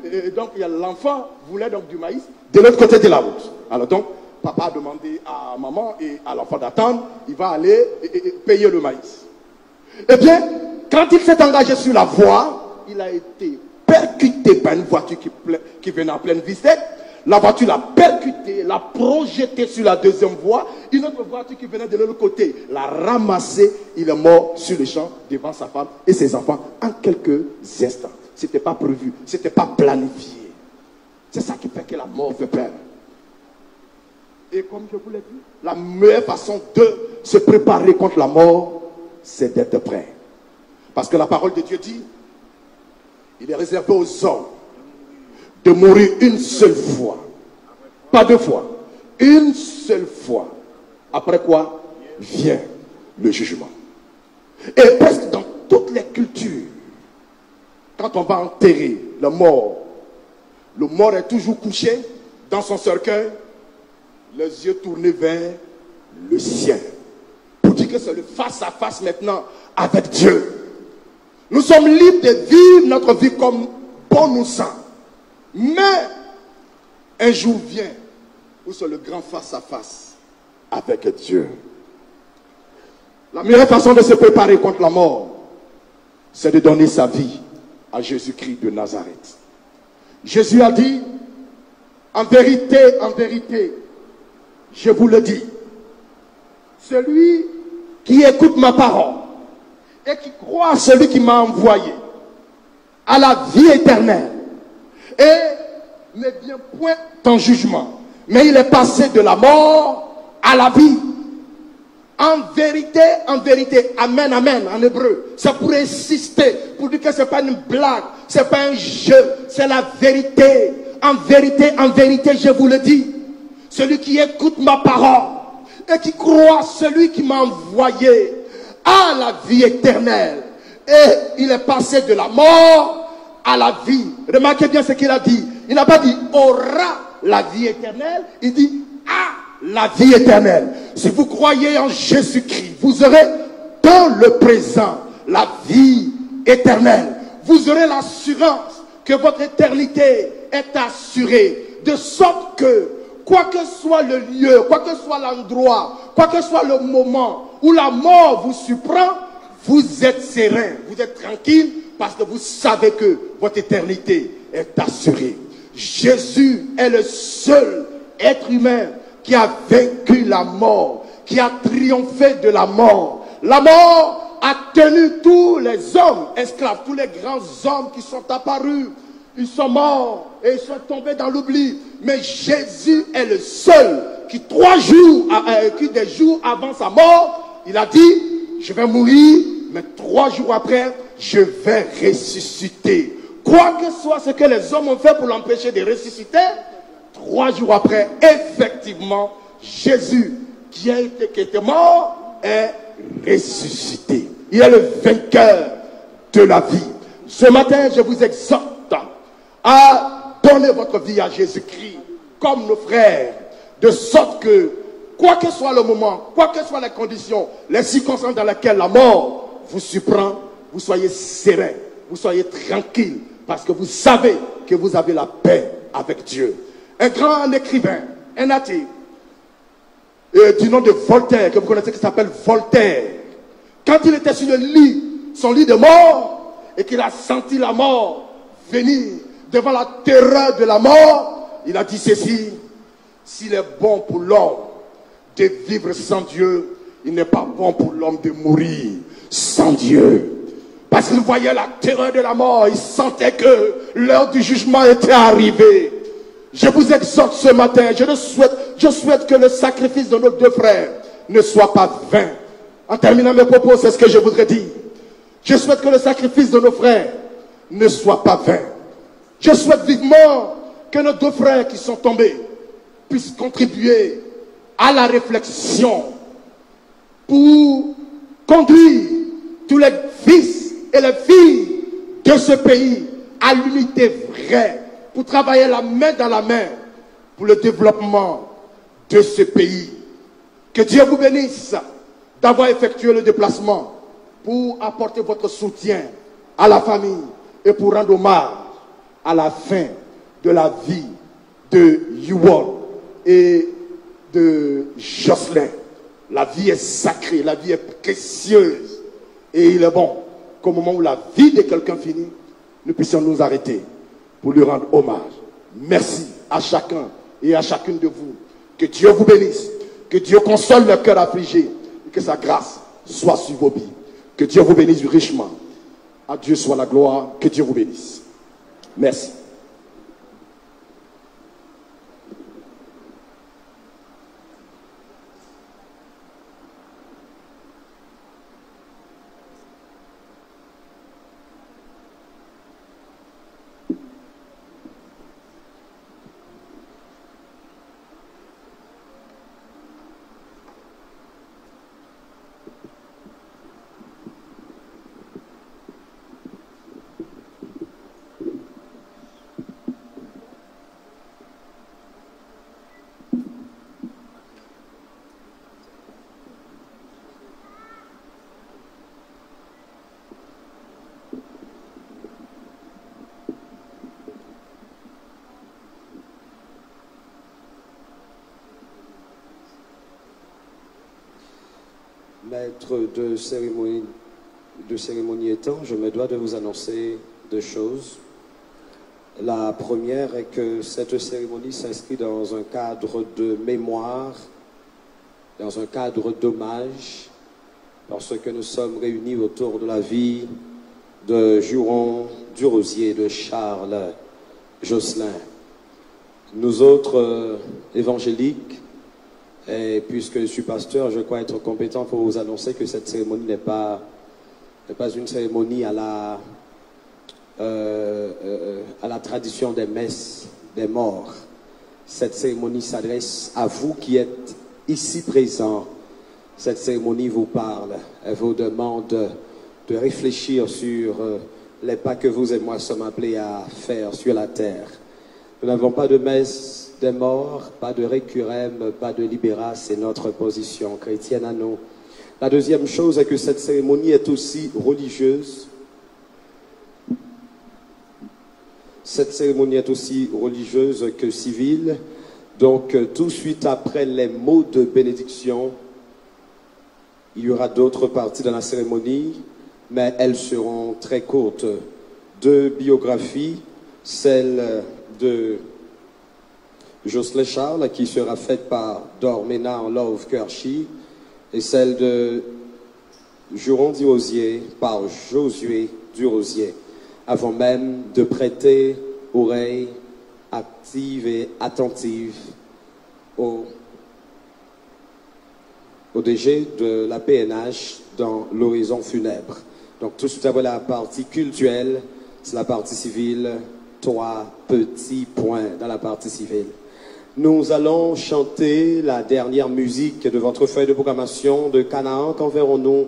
l'enfant voulait donc du maïs de l'autre côté de la route. Alors donc, papa a demandé à maman et à l'enfant d'attendre, il va aller payer le maïs. Eh bien, quand il s'est engagé sur la voie, il a été percuté par une voiture qui venait en pleine vitesse. La voiture l'a percuté, l'a projeté sur la deuxième voie. Une autre voiture qui venait de l'autre côté l'a ramassé. Il est mort sur le champ devant sa femme et ses enfants en quelques instants. Ce n'était pas prévu, ce n'était pas planifié. C'est ça qui fait que la mort fait peur. Et comme je vous l'ai dit, la meilleure façon de se préparer contre la mort, c'est d'être prêt. Parce que la parole de Dieu dit, il est réservé aux hommes de mourir une seule fois. Pas deux fois. Une seule fois. Après quoi vient le jugement. Et presque dans toutes les cultures, quand on va enterrer le mort est toujours couché dans son cercueil, les yeux tournés vers le ciel. Pour dire que c'est le face-à-face maintenant avec Dieu. Nous sommes libres de vivre notre vie comme bon nous semble. Mais un jour vient où c'est le grand face-à-face avec Dieu. La meilleure façon de se préparer contre la mort, c'est de donner sa vie à Jésus-Christ de Nazareth. Jésus a dit, en vérité, je vous le dis, celui qui écoute ma parole et qui croit à celui qui m'a envoyé à la vie éternelle et ne vient point en jugement, mais il est passé de la mort à la vie. En vérité, amen, amen, en hébreu, c'est pour insister, pour dire que ce n'est pas une blague, ce n'est pas un jeu, c'est la vérité. En vérité, je vous le dis, celui qui écoute ma parole et qui croit celui qui m'a envoyé à la vie éternelle, et il est passé de la mort à la vie. Remarquez bien ce qu'il a dit. Il n'a pas dit aura la vie éternelle, il dit à la vie éternelle. Si vous croyez en Jésus-Christ, vous aurez dans le présent la vie éternelle. Vous aurez l'assurance que votre éternité est assurée, de sorte que quoi que soit le lieu, quoi que soit l'endroit, quoi que soit le moment où la mort vous surprend, vous êtes serein, vous êtes tranquille, parce que vous savez que votre éternité est assurée. Jésus est le seul être humain qui a vaincu la mort, qui a triomphé de la mort. La mort a tenu tous les hommes esclaves, tous les grands hommes qui sont apparus. Ils sont morts et ils sont tombés dans l'oubli. Mais Jésus est le seul qui des jours avant sa mort, il a dit, je vais mourir, mais 3 jours après, je vais ressusciter. Quoi que soit ce que les hommes ont fait pour l'empêcher de ressusciter, 3 jours après, effectivement, Jésus qui était mort est ressuscité. Il est le vainqueur de la vie. Ce matin, je vous exhorte à donner votre vie à Jésus-Christ comme nos frères, de sorte que, quoi que soit le moment, quoi que soient les conditions, les circonstances dans lesquelles la mort vous surprend, vous soyez serein, vous soyez tranquille, parce que vous savez que vous avez la paix avec Dieu. Un grand écrivain, un natif, du nom de Voltaire, que vous connaissez, qui s'appelle Voltaire, quand il était sur le lit, son lit de mort, et qu'il a senti la mort venir devant la terreur de la mort, il a dit ceci: s'il est bon pour l'homme de vivre sans Dieu, il n'est pas bon pour l'homme de mourir sans Dieu. Parce qu'il voyait la terreur de la mort, il sentait que l'heure du jugement était arrivée. Je vous exhorte ce matin, je souhaite que le sacrifice de nos 2 frères ne soit pas vain. En terminant mes propos, c'est ce que je voudrais dire. Je souhaite que le sacrifice de nos frères ne soit pas vain. Je souhaite vivement que nos 2 frères qui sont tombés puissent contribuer à la réflexion pour conduire tous les fils et les filles de ce pays à l'unité vraie, pour travailler la main dans la main pour le développement de ce pays. Que Dieu vous bénisse d'avoir effectué le déplacement pour apporter votre soutien à la famille et pour rendre hommage à la fin de la vie de Yuwon et de Jocelyn. La vie est sacrée, la vie est précieuse. Et il est bon qu'au moment où la vie de quelqu'un finit, nous puissions nous arrêter pour lui rendre hommage. Merci. à chacun et à chacune de vous. Que Dieu vous bénisse, que Dieu console le cœur affligé et que sa grâce soit sur vos vies. Que Dieu vous bénisse richement. À Dieu soit la gloire, que Dieu vous bénisse. Merci. Maître de cérémonie étant, je me dois de vous annoncer deux choses. La première est que cette cérémonie s'inscrit dans un cadre de mémoire, dans un cadre d'hommage, parce que nous sommes réunis autour de la vie de Juron Durosier, de Charles Josselin. Nous autres évangéliques, et puisque je suis pasteur, je crois être compétent pour vous annoncer que cette cérémonie n'est pas une cérémonie à la tradition des messes des morts. Cette cérémonie s'adresse à vous qui êtes ici présents. Cette cérémonie vous parle. Elle vous demande de réfléchir sur les pas que vous et moi sommes appelés à faire sur la terre. Nous n'avons pas de messe des morts, pas de récurrem, pas de libéra, c'est notre position chrétienne à nous. La deuxième chose est que cette cérémonie est aussi religieuse. Cette cérémonie est aussi religieuse que civile. Donc, tout de suite après les mots de bénédiction, il y aura d'autres parties dans la cérémonie, mais elles seront très courtes. Deux biographies, celle de Jocelyn Charles, qui sera faite par Dorménard Love Kershi, et celle de Juron Durosier par Josué Durosier, avant même de prêter oreille active et attentive au DG de la PNH dans l'horizon funèbre. Donc tout de suite après la partie cultuelle, c'est la partie civile, 3 petits points dans la partie civile. Nous allons chanter la dernière musique de votre feuille de programmation de Canaan. Quand verrons-nous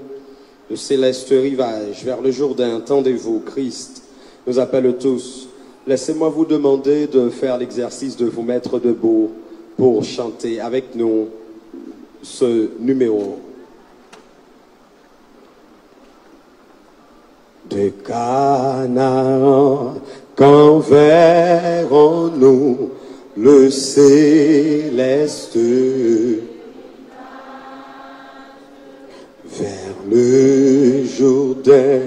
le céleste rivage vers le Jourdain? Tendez-vous, Christ nous appelle tous. Laissez-moi vous demander de faire l'exercice de vous mettre debout pour chanter avec nous ce numéro. De Canaan, quand verrons-nous le céleste vers le Jourdain?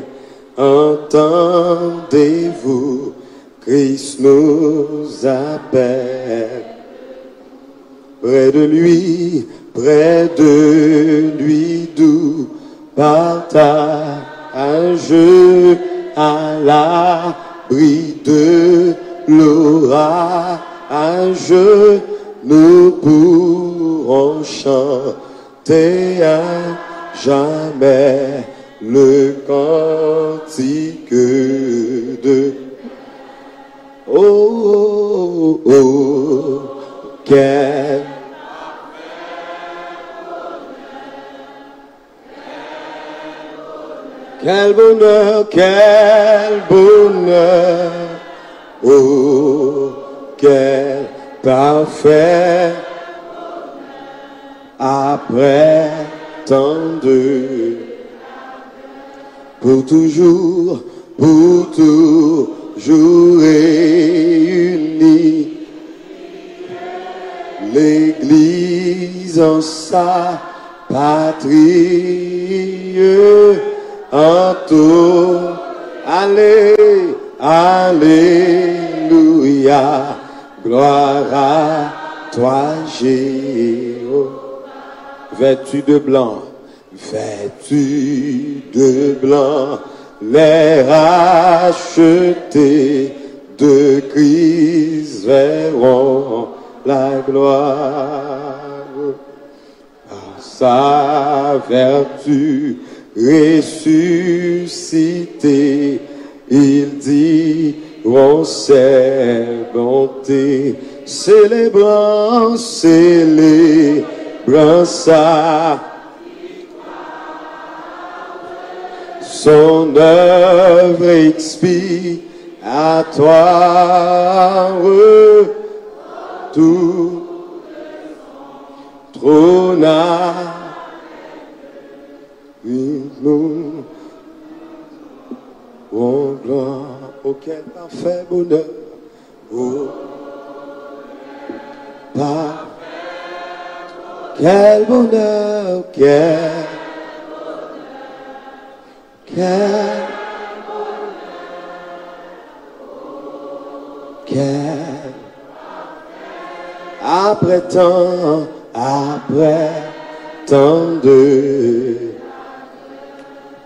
Entendez-vous, Christ nous appelle. Près de lui d'où partage à l'abri de l'orage, nous pourrons chanter à jamais le cantique de oh, oh, oh, quel bonheur, quel bonheur, oh, quel parfait après tant de pour toujours réunis, l'Église en sa patrie, en tout, alléluia, Gloire à toi, Jéhovah. Vêtu de blanc, les rachetés de Christ verront la gloire. Par sa vertu ressuscité, ils diront ses bontés, célébrant sa son œuvre expiatoire, tout trôna nous en gloire. Oh, quel parfait bonheur, oh, quel bonheur, après tant de,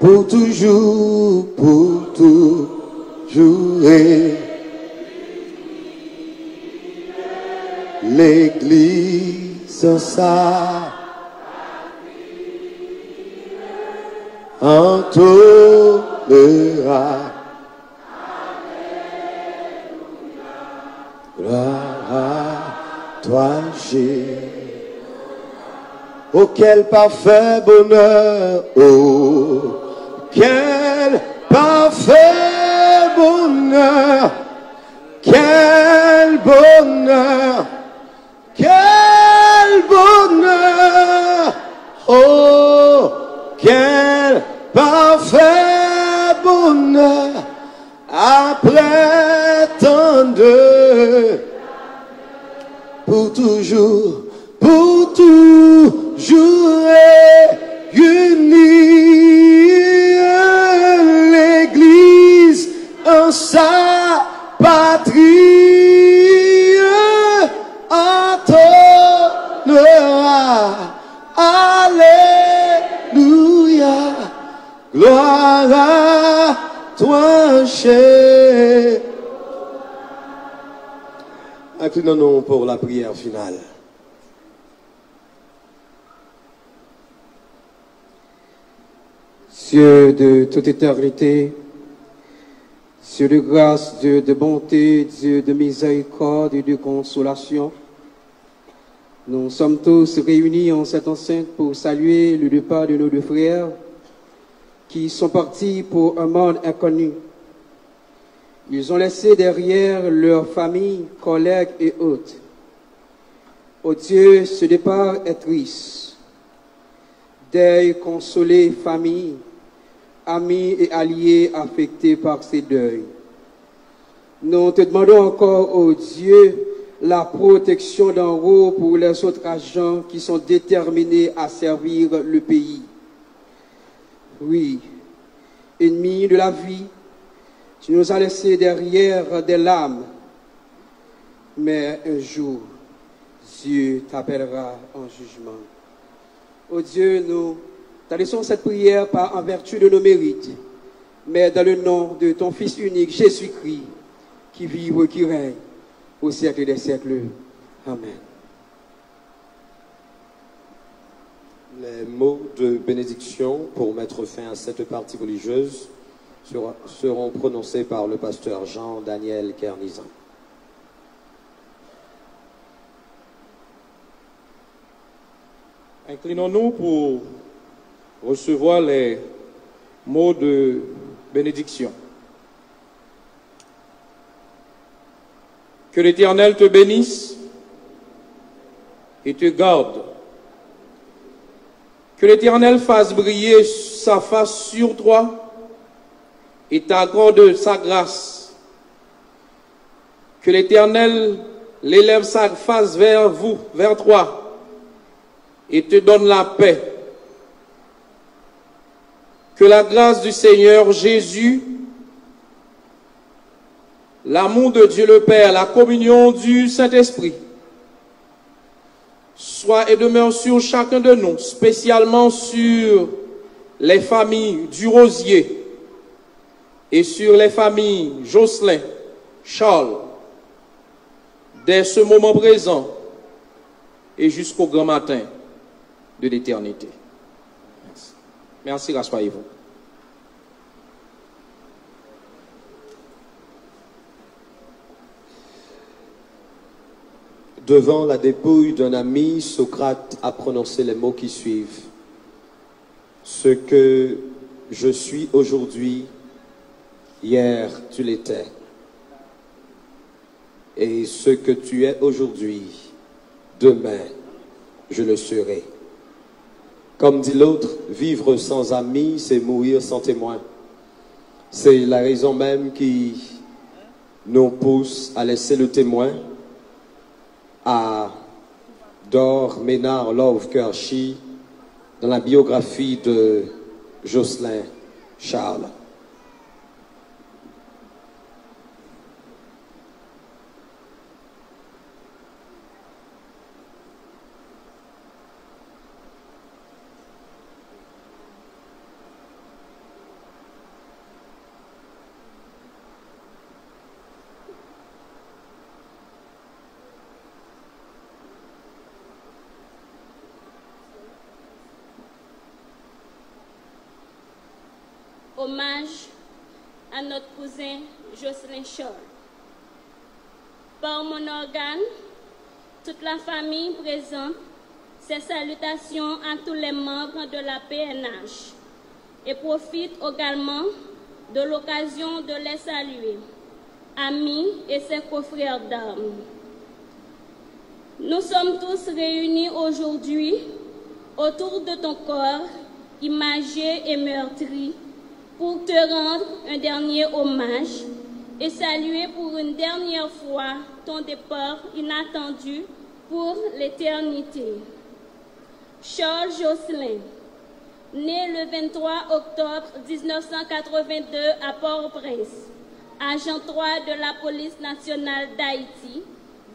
pour toujours, l'Église en sa entonnera. Gloire à toi, Jésus. Oh, quel parfait bonheur, oh, quel parfait bonheur, quel bonheur, quel bonheur, oh, quel parfait bonheur, après tant de, pour toujours unir l'Église en sa patrie, entonnera, alléluia, gloire à toi, cher. Inclinons-nous pour la prière finale. Dieu de toute éternité, Dieu de grâce, Dieu de bonté, Dieu de miséricorde et de consolation, nous sommes tous réunis en cette enceinte pour saluer le départ de nos deux frères qui sont partis pour un monde inconnu. Ils ont laissé derrière leurs familles, collègues et autres. Oh Dieu, ce départ est triste. Deuil, consolé, famille, amis et alliés affectés par ces deuils. Nous te demandons encore, oh Dieu, la protection d'en haut pour les autres agents qui sont déterminés à servir le pays. Oui, ennemis de la vie, tu nous as laissé derrière des larmes, mais un jour, Dieu t'appellera en jugement. Oh Dieu, nous t'adressons cette prière pas en vertu de nos mérites, mais dans le nom de ton Fils unique, Jésus-Christ, qui vit et qui règne au siècle des siècles. Amen. Les mots de bénédiction pour mettre fin à cette partie religieuse seront prononcés par le pasteur Jean-Daniel Kernizan. Inclinons-nous pour recevoir les mots de bénédiction. Que l'Éternel te bénisse et te garde. Que l'Éternel fasse briller sa face sur toi et t'accorde sa grâce. Que l'Éternel l'élève sa face vers vous, vers toi, et te donne la paix. Que la grâce du Seigneur Jésus l'amour de Dieu le Père, la communion du Saint-Esprit soit et demeure sur chacun de nous, spécialement sur les familles du Rosier et sur les familles Jocelyn, Charles, dès ce moment présent et jusqu'au grand matin de l'éternité. Merci, rassoyez-vous. Devant la dépouille d'un ami, Socrate a prononcé les mots qui suivent. Ce que je suis aujourd'hui, hier tu l'étais. Et ce que tu es aujourd'hui, demain je le serai. Comme dit l'autre, vivre sans amis, c'est mourir sans témoin. C'est la raison même qui nous pousse à laisser le témoin à Dor Ménard Love Kershi dans la biographie de Jocelyn Charles. Hommage à notre cousin Jocelyn Charles. Par mon organe, toute la famille présente ses salutations à tous les membres de la PNH et profite également de l'occasion de les saluer, amis et ses confrères d'armes. Nous sommes tous réunis aujourd'hui autour de ton corps imagé et meurtri pour te rendre un dernier hommage et saluer pour une dernière fois ton départ inattendu pour l'éternité. Charles Jocelyn, né le 23 octobre 1982 à Port-au-Prince, agent 3 de la police nationale d'Haïti,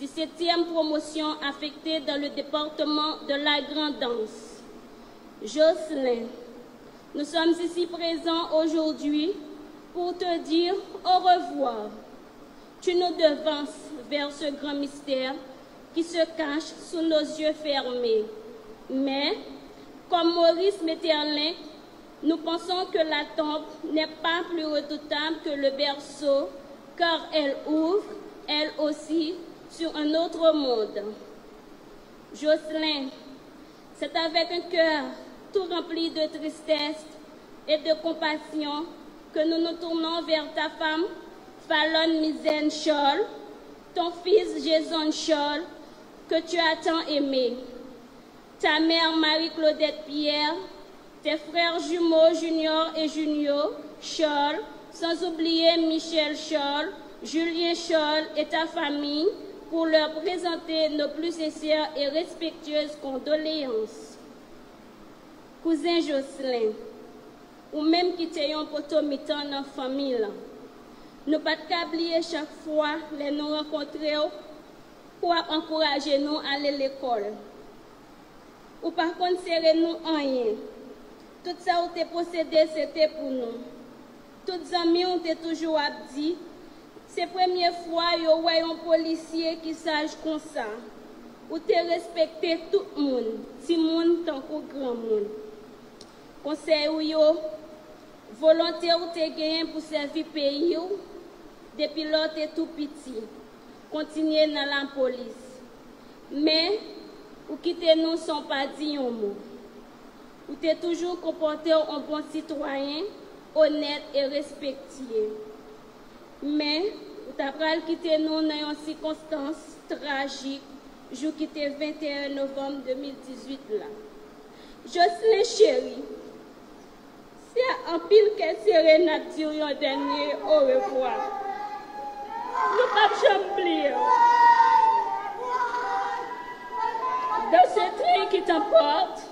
17e promotion affectée dans le département de la Grande-Anse. Jocelyn, nous sommes ici présents aujourd'hui pour te dire au revoir. Tu nous devances vers ce grand mystère qui se cache sous nos yeux fermés. Mais, comme Maurice Maeterlinck, nous pensons que la tombe n'est pas plus redoutable que le berceau, car elle ouvre, elle aussi, sur un autre monde. Jocelyn, c'est avec un cœur tout rempli de tristesse et de compassion que nous nous tournons vers ta femme, Fallon Mizène Charles, ton fils Jason Charles, que tu as tant aimé, ta mère Marie-Claudette Pierre, tes frères jumeaux Junior et Junio Charles, sans oublier Michel Charles, Julien Charles et ta famille, pour leur présenter nos plus sincères et respectueuses condoléances. Cousin Jocelyn, ou même qui t'ayons potomitan dans la famille, nous pas oublier chaque fois les nous rencontrer pour encourager nous à aller à l'école. Ou par contre, serrer nous en rien. Tout ça où t'es possédé, c'était pour nous. Toutes les amis ont toujours dit, c'est la première fois que vous voyez un policier qui sage comme ça. Ou t'es respecté tout le monde, si le monde tant que grand monde. Conseil ou yo, volontaire ou t'es gagné pour servir le pays, depuis l'autre t'es tout petit. Continuez dans la police. Mais, ou quitter nous sans pas dire un mot. Ou t'es toujours comporté en bon citoyen, honnête et respectueux. Mais, ou t'as pris quitter nous dans une circonstance tragique, jour qui était 21 novembre 2018 là. Jocelyn chéri, c'est un pile que serait nature un dernier au revoir. Nous ne pouvons jamais oublier. Dans ce train qui t'emporte,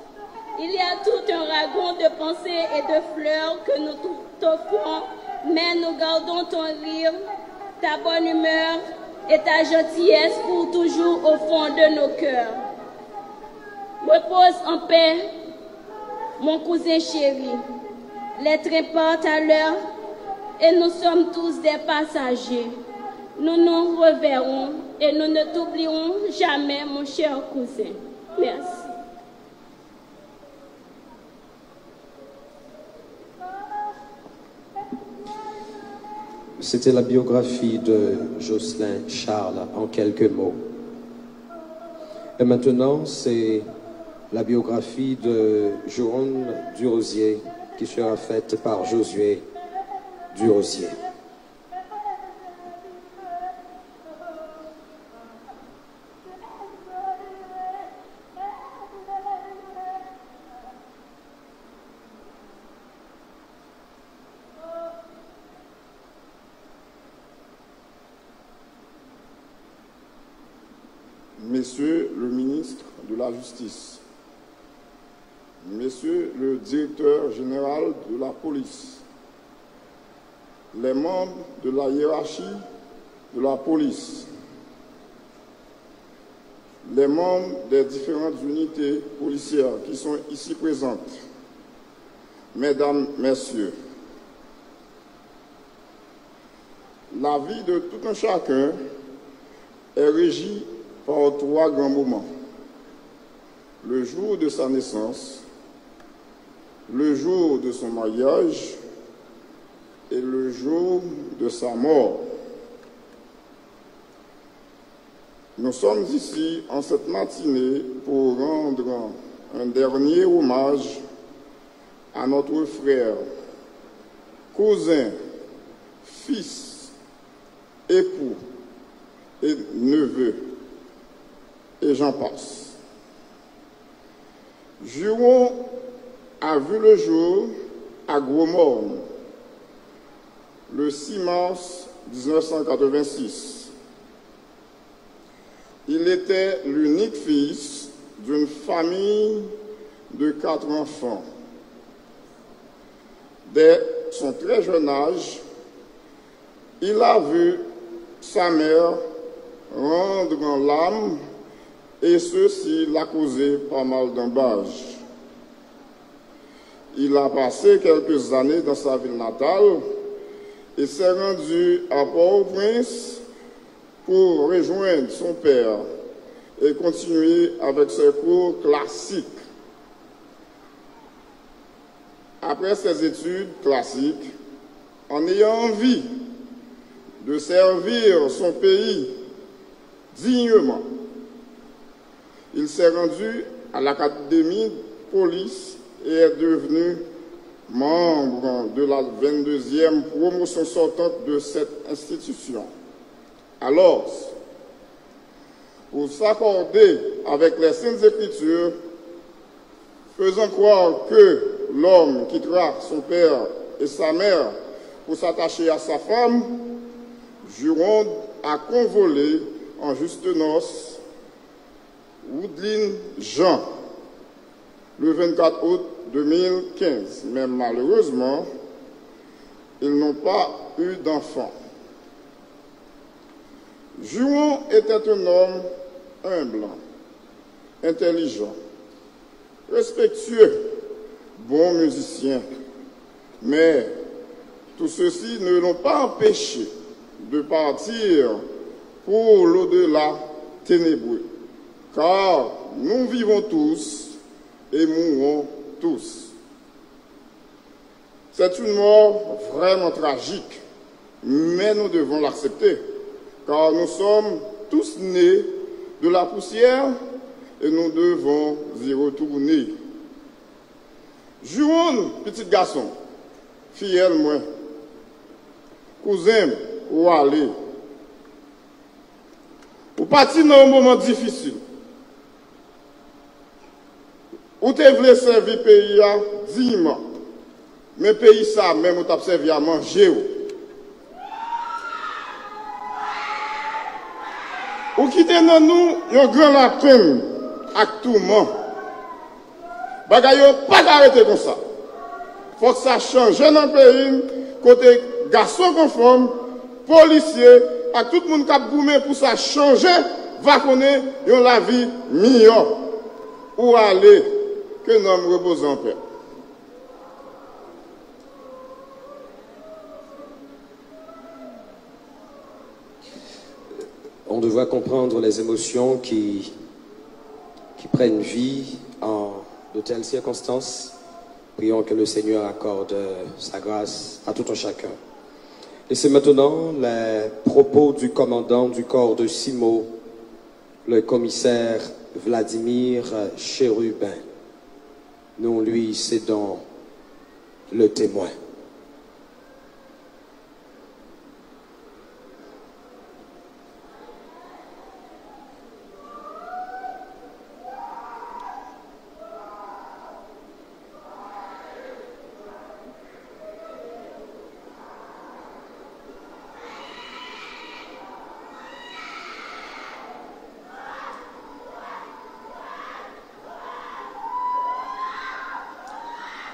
il y a tout un ragon de pensées et de fleurs que nous t'offrons, mais nous gardons ton rire, ta bonne humeur et ta gentillesse pour toujours au fond de nos cœurs. Repose en paix, mon cousin chéri. Les trains partent à l'heure et nous sommes tous des passagers. Nous nous reverrons et nous ne t'oublierons jamais, mon cher cousin. Merci. C'était la biographie de Jocelyn Charles en quelques mots. Et maintenant, c'est la biographie de Jérôme Durosier qui sera faite par Josué Durosier. Messieurs le ministre de la Justice, Messieurs le directeur général de la police, les membres de la hiérarchie de la police, les membres des différentes unités policières qui sont ici présentes, Mesdames, Messieurs, la vie de tout un chacun est régie par trois grands moments. Le jour de sa naissance, le jour de son mariage et le jour de sa mort. Nous sommes ici en cette matinée pour rendre un dernier hommage à notre frère, cousin, fils, époux et neveu, et j'en passe. Juron a vu le jour à Gros-Morne le 6 mars 1986. Il était l'unique fils d'une famille de 4 enfants. Dès son très jeune âge, il a vu sa mère rendre en larmes et ceci l'a causé pas mal d'embâches. Il a passé quelques années dans sa ville natale et s'est rendu à Port-au-Prince pour rejoindre son père et continuer avec ses cours classiques. Après ses études classiques, en ayant envie de servir son pays dignement, il s'est rendu à l'Académie de police et est devenu membre de la 22e promotion sortante de cette institution. Alors, pour s'accorder avec les Saintes Écritures, faisant croire que l'homme quittera son père et sa mère pour s'attacher à sa femme, Juron a convolé en juste noces Woodline Jean le 24 août 2015. Mais malheureusement, ils n'ont pas eu d'enfant. Juron était un homme humble, intelligent, respectueux, bon musicien. Mais tout ceci ne l'ont pas empêché de partir pour l'au-delà ténébreux. Car nous vivons tous et mourrons tous. C'est une mort vraiment tragique, mais nous devons l'accepter, car nous sommes tous nés de la poussière et nous devons y retourner. Juron, petit garçon, fille moi, cousin, ou aller. Ou parti dans un moment difficile. Ou te voulez servir le pays dignement, mais le pays ça, même ou t'as servi à manger. Ou quitter dans nous, un grand latin, actuellement. Bagay yo pas arrêter comme ça. Faut que ça change dans le pays, côté garçon conforme, policiers, à tout le monde qui a boumé pour ça changer, va connaître la vie meilleure. Où aller, que l'homme repose en paix. On doit comprendre les émotions qui prennent vie en de telles circonstances. Prions que le Seigneur accorde sa grâce à tout un chacun. Et c'est maintenant les propos du commandant du corps de Simo, le commissaire Vladimir Chérubin. Nous lui cédons le témoin.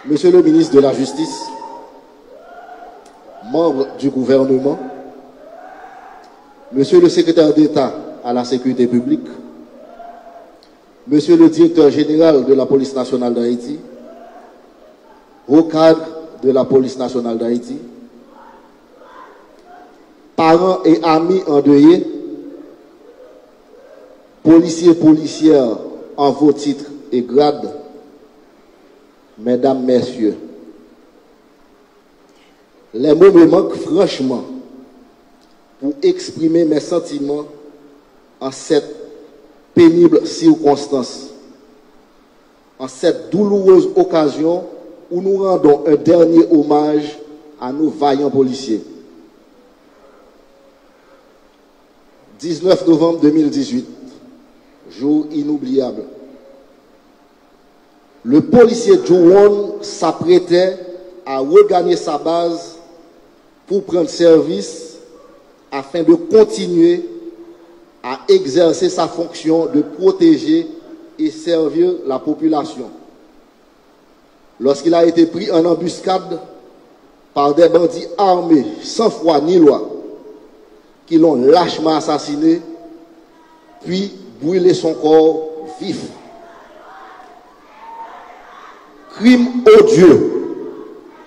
Monsieur le ministre de la Justice, membre du gouvernement, Monsieur le secrétaire d'État à la sécurité publique, Monsieur le directeur général de la police nationale d'Haïti, haut cadre de la police nationale d'Haïti, parents et amis endeuillés, policiers, policières en vos titres et grades, Mesdames, Messieurs, les mots me manquent franchement pour exprimer mes sentiments en cette pénible circonstance, en cette douloureuse occasion où nous rendons un dernier hommage à nos vaillants policiers. 19 novembre 2018, jour inoubliable. Le policier Juwon s'apprêtait à regagner sa base pour prendre service afin de continuer à exercer sa fonction de protéger et servir la population. Lorsqu'il a été pris en embuscade par des bandits armés sans foi ni loi qui l'ont lâchement assassiné puis brûlé son corps vif. Crime odieux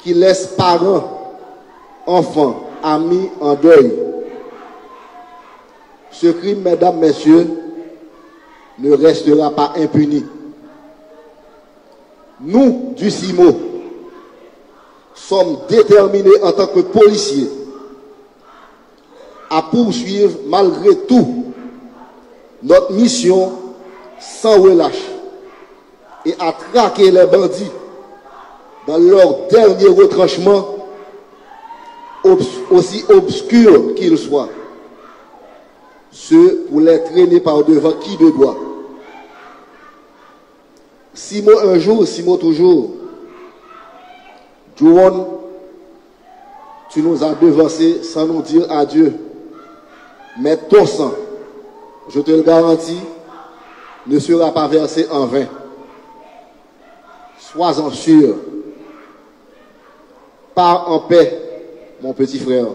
qui laisse parents, enfants, amis en deuil. Ce crime, mesdames, messieurs, ne restera pas impuni. Nous, du CIMO, sommes déterminés en tant que policiers à poursuivre malgré tout notre mission sans relâche et à traquer les bandits dans leur dernier retranchement, aussi obscur qu'ils soient, ceux pour les traîner par devant qui de droit. Simo un jour, Simo toujours. Juwon, tu nous as devancés sans nous dire adieu. Mais ton sang, je te le garantis, ne sera pas versé en vain. Sois-en sûr. Pars en paix, mon petit frère.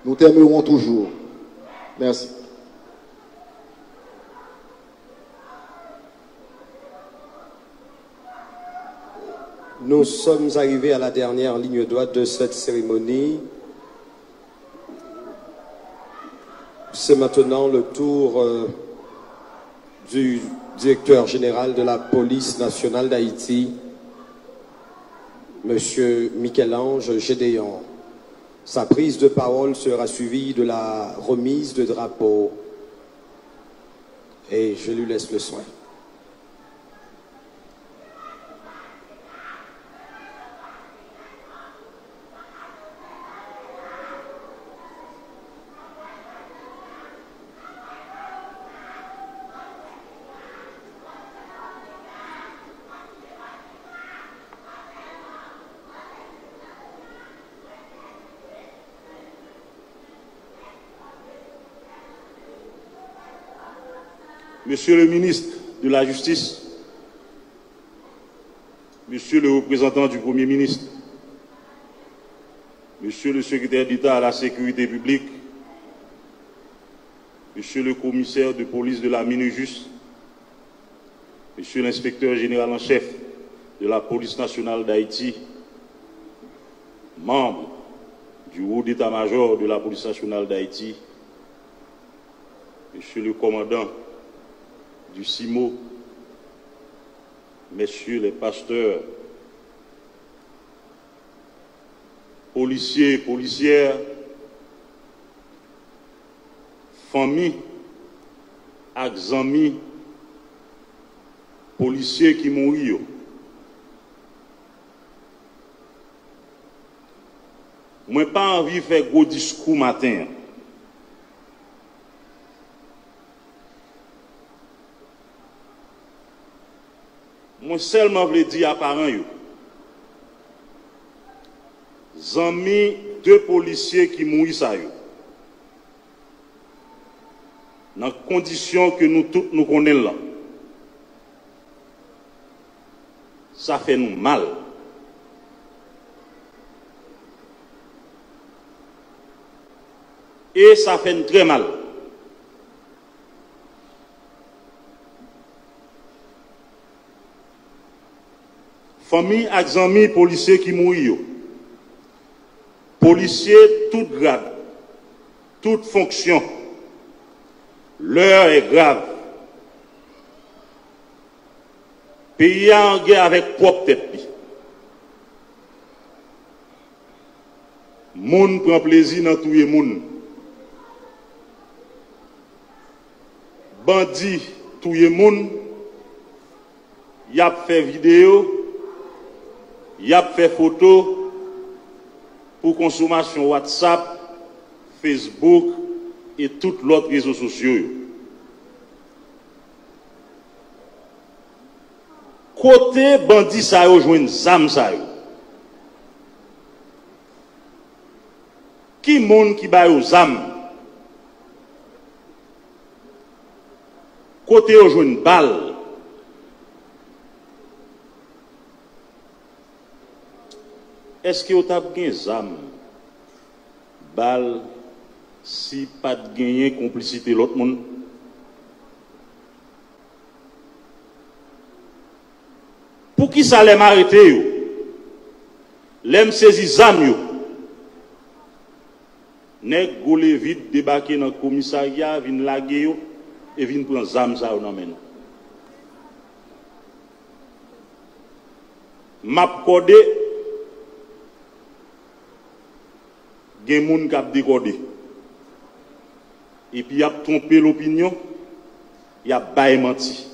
Nous t'aimerons toujours. Merci. Nous sommes arrivés à la dernière ligne droite de cette cérémonie. C'est maintenant le tour du directeur général de la police nationale d'Haïti, Monsieur Michel-Ange Gédéon. Sa prise de parole sera suivie de la remise de drapeau. Et je lui laisse le soin. Monsieur le ministre de la Justice, Monsieur le représentant du Premier ministre, Monsieur le secrétaire d'État à la sécurité publique, Monsieur le commissaire de police de la MINUJUST, Monsieur l'inspecteur général en chef de la police nationale d'Haïti, membre du haut d'état-major de la police nationale d'Haïti, Monsieur le commandant du CIMO, Messieurs les pasteurs, policiers et policières, familles, amis, policiers qui mourent. Moi, pas envie de faire gros discours matin. Moi seulement voulais dire à parents, amis, 2 policiers qui mourent ça yo. Dans les conditions que nous tous nous connaissons là. Ça fait nous mal. Et ça fait nous très mal. Famille et amis policiers qui mourent. Policiers, toute grade, toute fonction. L'heure est grave. Pays en guerre avec propre tête. Moun prend plaisir dans tout le monde. Bandit, tout le monde. Y a fait vidéo. Y a fait photo pour consommation WhatsApp, Facebook et tous les autres réseaux sociaux. Côté bandit ça yo joine zam ça yo. Qui monde qui ba yo zam? Côté yo joine balle. Est-ce que vous avez gagné zam, balle, si pas de gagner complicité l'autre monde? Pour qui ça l'aime arrêter yo? L'aime saisi zam yo? Nèg goulé vite débarquer dans le commissariat, vin laguer yo et vin prendre zam ça yo nan men. Map codé gen moun k'ap décodé. Et puis y a trompé l'opinion, y a bail menti.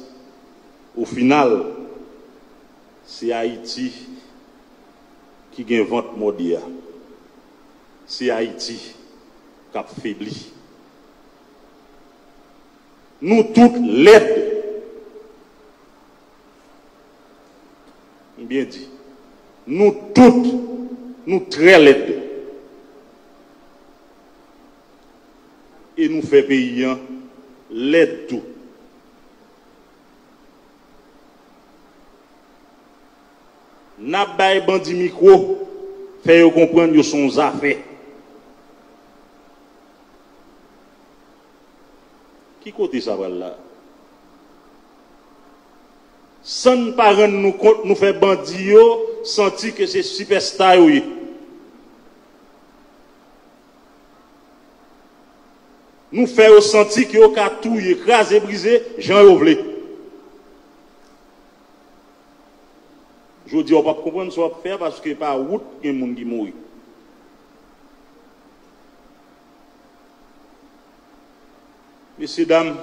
Au final, c'est Haïti qui gagne vente mondiale. C'est Haïti qui a faibli. Nous toutes l'aide. Bien dit. Nous toutes, nous très l'aide. Et nous fait payer l'aide tout. N'a pas bandi micro, fait comprendre que son affaire. Qui côté ça va là? Sans parents nous compte, nous fait bandi yo, senti que c'est superstar oui. Nous faisons sentir que vous avez tout écrasé, brisé, Jean Rovlé. Je dis, on ne peut pas comprendre ce qu'on va faire parce que par route, il y a des gens qui mourent. Messieurs, dames,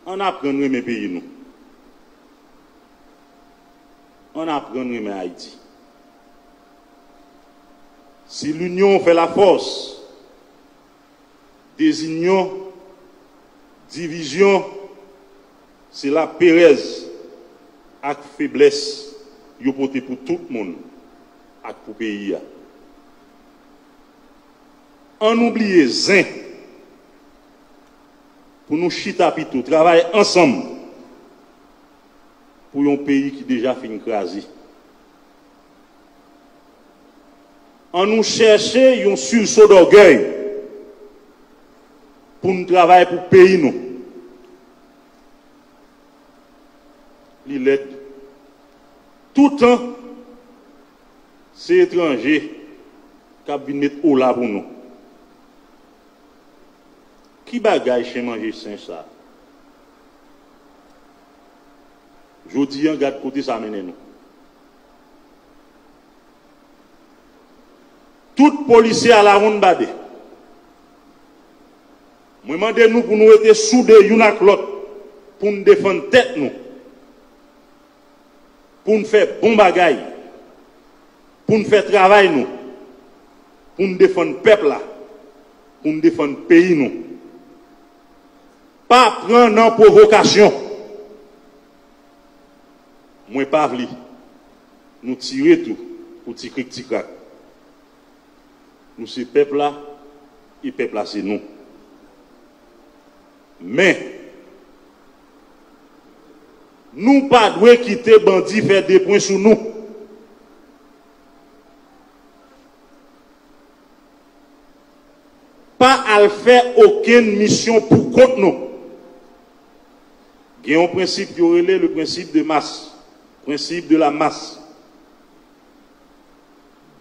on apprend à aimer pays nous. On apprend à aimer Haïti. Si l'union fait la force, désignons, division, c'est la pérèse avec faiblesse, yo porté pour tout le monde, avec pour le pays. On oublie zin, pour nous chita pito, travailler ensemble, pour un pays qui déjà fait une crase. on nous chercher un sursaut d'orgueil pour nous travailler pour pays nous. L'aide. Tout le temps, c'est étranger qui a mis au là pour nous. Qui bagaille chez manger saint ça? Je dis, regarde côté ça mène nous. Tout policier à la ronde badé. Moi demande nous pour nous être soudés une avec l'autre pour nous défendre tête nous. Pour nous faire bon bagaille. Pour nous faire travail nous. Pour nous défendre peuple là. Pour nous défendre pays nous. Pas prendre en provocation. Moi pas vli. Nous tirer tout pour tirer tic-tac. Nous c'est peuple là, et peuple là c'est nous. Mais nous pas devons quitter bandit faire des points sur nous. Pas à faire aucune mission pour contre nous. Il y a un principe qui aurait le principe de masse, principe de la masse.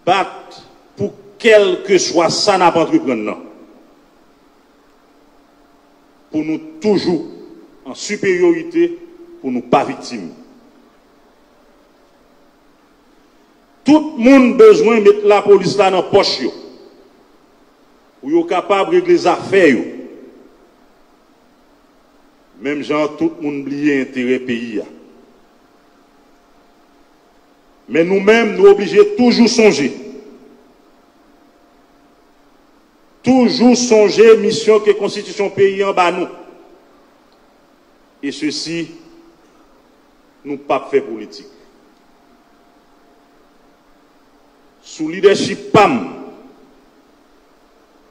Battre pour quel que soit ça n'a pas entreprendre. Pour nous toujours en supériorité, pour nous pas victimes. Tout le monde a besoin de mettre la police là dans la poche. Pour être capable de régler les affaires. Même genre, tout le monde oublie l'intérêt pays. Mais nous-mêmes, nous obligés toujours songer. Toujours songer mission que la Constitution pays en bas nous. Et ceci, nous pas faire politique. Sous leadership PAM,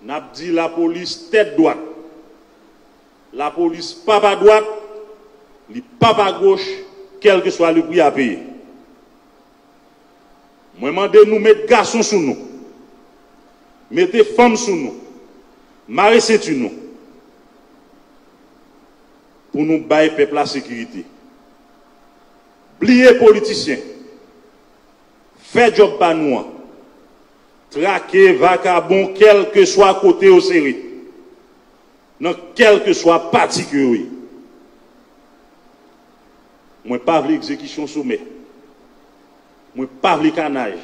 n'a dit la police tête droite. La police pas à droite, li pas à gauche, quel que soit le prix à payer. Moi demande nous mettre garçons sous nous. Mettez femmes sous nous. Marée ceinture nous. Pour nous bailler peuple la sécurité. Blier politiciens. Fait job pas nous. Traquer vagabond quel que soit côté au série. Dans quel que soit parti que oui. Moi pas l'exécution sommet. Moi pas le canage.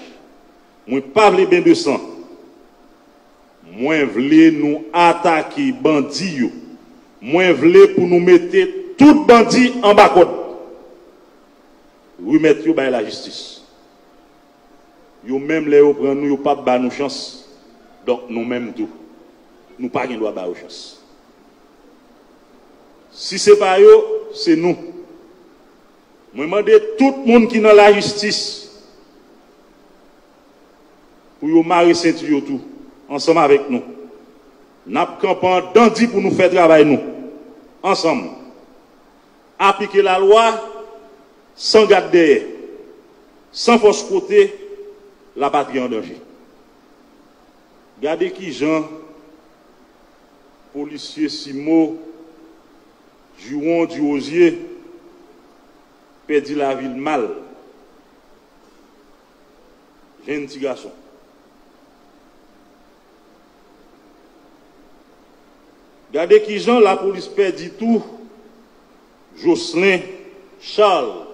Moi pas le bain de sang. Moi vle nous attaquer bandits. Moi vle pour nous mettre tout bandit en bas code. Remettre yo by la justice. Yo même les yo prend nous yo pas ba nous chance. Donc nous même tout. Nous pas gen droit ba nous chance. Si c'est pas eux, c'est nous. Je demande tout le monde qui est dans la justice pour nous marier ceinture tout, ensemble avec nous. Nous campons d'andi pour nous faire travailler nous, ensemble. Appliquer la loi sans garde derrière, sans force côté, la patrie en danger. Regardez qui Jean, policier Simo, Juron du Osier, perdit la ville mal. J'ai un petit garçon. Regardez qui Jean, la police perdit tout. Jocelyn, Charles,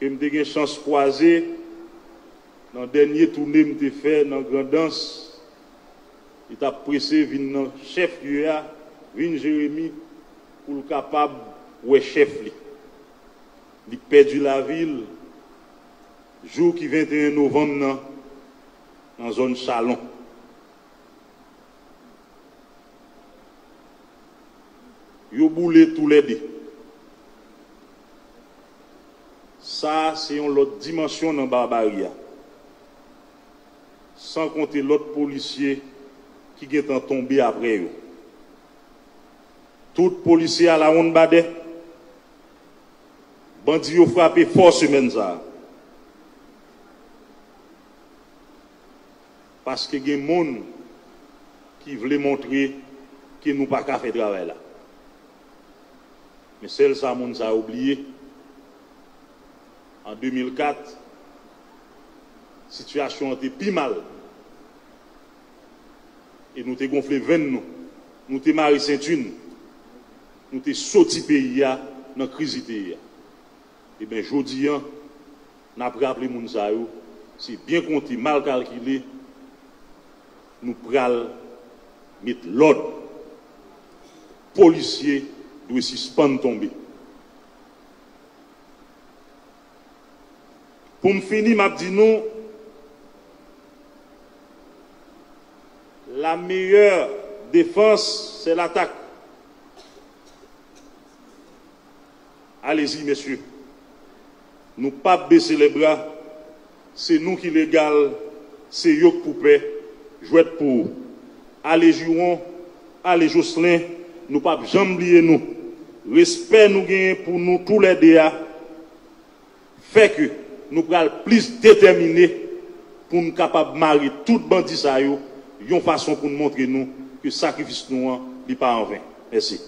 que je eu chance de croiser dans le dernier tournée que je fait dans la Grandance. Il a pressé venir chef UA, Vin Jérémy, pour le capable ou chef li. Il perdu la ville jour qui 21 novembre dans la zone Chalon. Yo boulé tous les deux. Ça c'est une autre dimension dans barbarie. Sans compter l'autre policier qui est tombé après eux. Tout policier à la ronde badé, bandit ont frappé fort semaine ça. Parce que il y a des gens qui veulent montrer que nous pas qu'à faire travail là. Mais celle ça monde a oublié. En 2004, la situation était plus mal. Et nous t'ai gonflé 20 nous t'ai marré ceinture, nous t'ai sorti pays dans la crise. Et bien, aujourd'hui, nous avons rappelé les gens, c'est bien compté, mal calculé, nous prenons mettre l'ordre. Policiers doivent suspendre tomber. Pour me finir, je dis nous, la meilleure défense, c'est l'attaque. Allez-y, messieurs. Nous ne pas baisser les bras. C'est nous qui légal. C'est eux qui poupée. Jouer pour. Allez, Juron. Allez, Jocelyn. Nous ne pas jamais oublier nous. Respect nous gagne pour nous tous les DA. Fait que nous sommes plus déterminés pour nous capables de marier tout bandit ça. Une façon pour nous montrer nous que le sacrifice nous n'est pas en vain. Merci.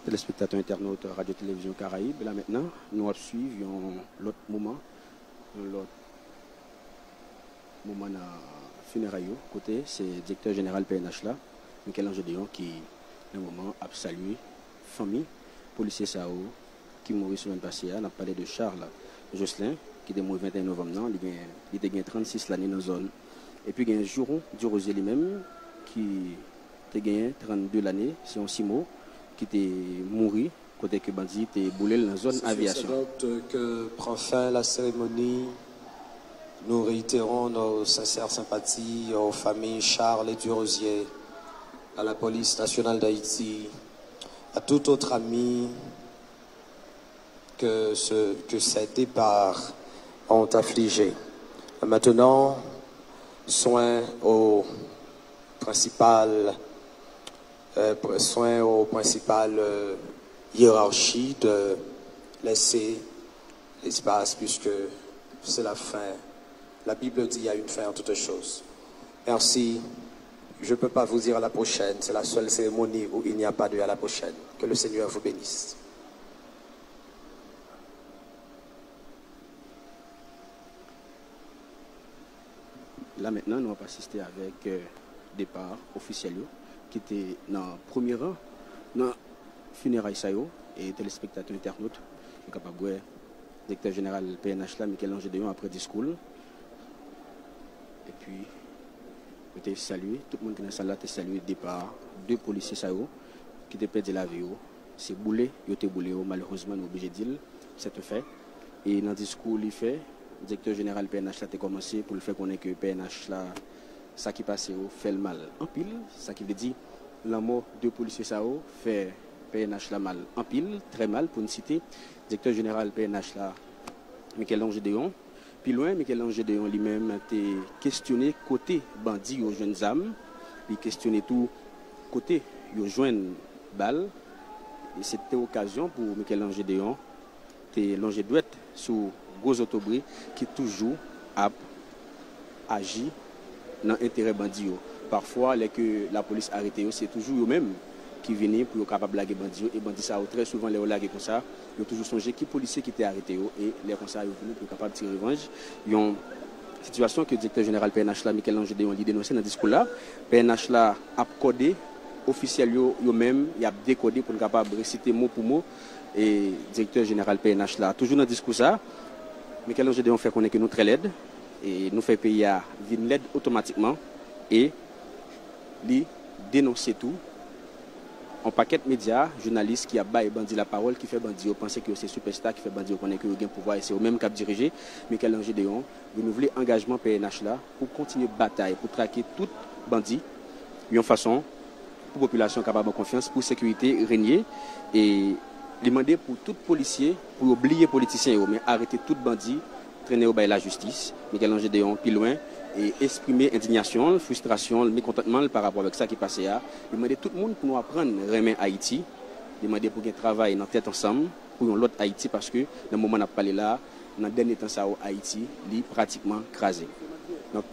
Téléspectateurs internautes Radio-Télévision Caraïbe. Là maintenant, nous suivons l'autre moment de funérailles. Côté, c'est le directeur général PNH là, Michel-Ange Dion, qui, un moment, a salué famille, policier Sao, qui mourit sur un passé. On a parlé de Charles Jocelyn, qui est mort le 21 novembre, il était 36 l'année dans la zone. Et puis il y a un juron du Rosier lui-même, qui tu as gagné 32 l'année, c'est un 6 mots, qui était mouru, côté que bandit était boulé dans la zone aviation. C'est donc que prend fin la cérémonie. Nous réitérons nos sincères sympathies aux familles Charles et Durosier, à la police nationale d'Haïti, à tout autre ami que ces départs ont affligé. Maintenant, soin aux principales hiérarchies de laisser l'espace puisque c'est la fin. La Bible dit qu'il y a une fin en toutes choses. Merci. Je ne peux pas vous dire à la prochaine. C'est la seule cérémonie où il n'y a pas de à la prochaine. Que le Seigneur vous bénisse. Là maintenant, nous allons assister avec départ officiel qui était dans le premier rang, dans le funérailles et téléspectateurs internautes. Je suis capable de voir le directeur général PNH là, Michel-Ange Deyon, après discours. Et puis, je te salue, tout le monde qui est dans la salle là, te salue départ, 2 policiers qui ont perdu la vie. C'est boulé, ils ont boulé, malheureusement, nous sommes obligés de dire, c'est un fait. Et dans le discours, il fait, le directeur général PNH là a commencé pour le faire connaître que PNH là, ça qui passe, fait le mal en pile. Ça qui veut dire, la mort de policiers fait PNH là mal en pile, très mal, pour une citer. Le directeur général PNH là, Michel-Ange Deyon. Puis loin, Michel-Ange Deyon lui-même a questionné côté bandit aux jeunes âmes, puis questionné tout côté aux jeunes balles. Et c'était l'occasion pour Michel-Ange Deyon de longer douette sur gros autobris qui toujours a agi dans l'intérêt bandit. Parfois, que la police arrête, c'est toujours eux-mêmes qui viennent pour être capable de blaguer bandit. Et bandit ça, très souvent, les blagues comme ça, ils ont toujours songé qui policier qui était arrêté et les comme ça, ils sont venus pour être capable de tirer revanche. Ils ont une situation que le directeur général PNH là, Michel-Ange Deyon, a dénoncé dans ce discours-là. PNH là a codé officiel eux-mêmes, il a décodé pour être capable de réciter mot pour mot. Et le directeur général PNH là, toujours dans ce discours ça, Michel-Ange Deyon fait connaître que nous très l'aide et nous fait payer à venir l'aide automatiquement et lui dénoncer tout. Un paquet de médias, journalistes qui a baillé bandit la parole, qui fait bandit, penser que c'est superstar, qui fait bandit, qu'on est que le pouvoir et c'est au même cap dirigé. Michel-Ange Deyon, renouveler engagement PNH là pour continuer bataille, pour traquer tout bandit, d'une façon pour la population capable de confiance, pour sécurité régner et demander pour tout policier, pour oublier politiciens, mais arrêter tout bandit, traîner au bail la justice. Michel-Ange Deyon, plus loin. Et exprimer indignation, frustration, mécontentement par rapport à ça qui passait là. Demander tout le monde pour nous apprendre à remettre Haïti. Demander pour qu'on travaille dans tête ensemble pour l'autre Haïti parce que dans le moment où on a parlé là, dans le dernier temps, ça Haïti est pratiquement crasé. Donc,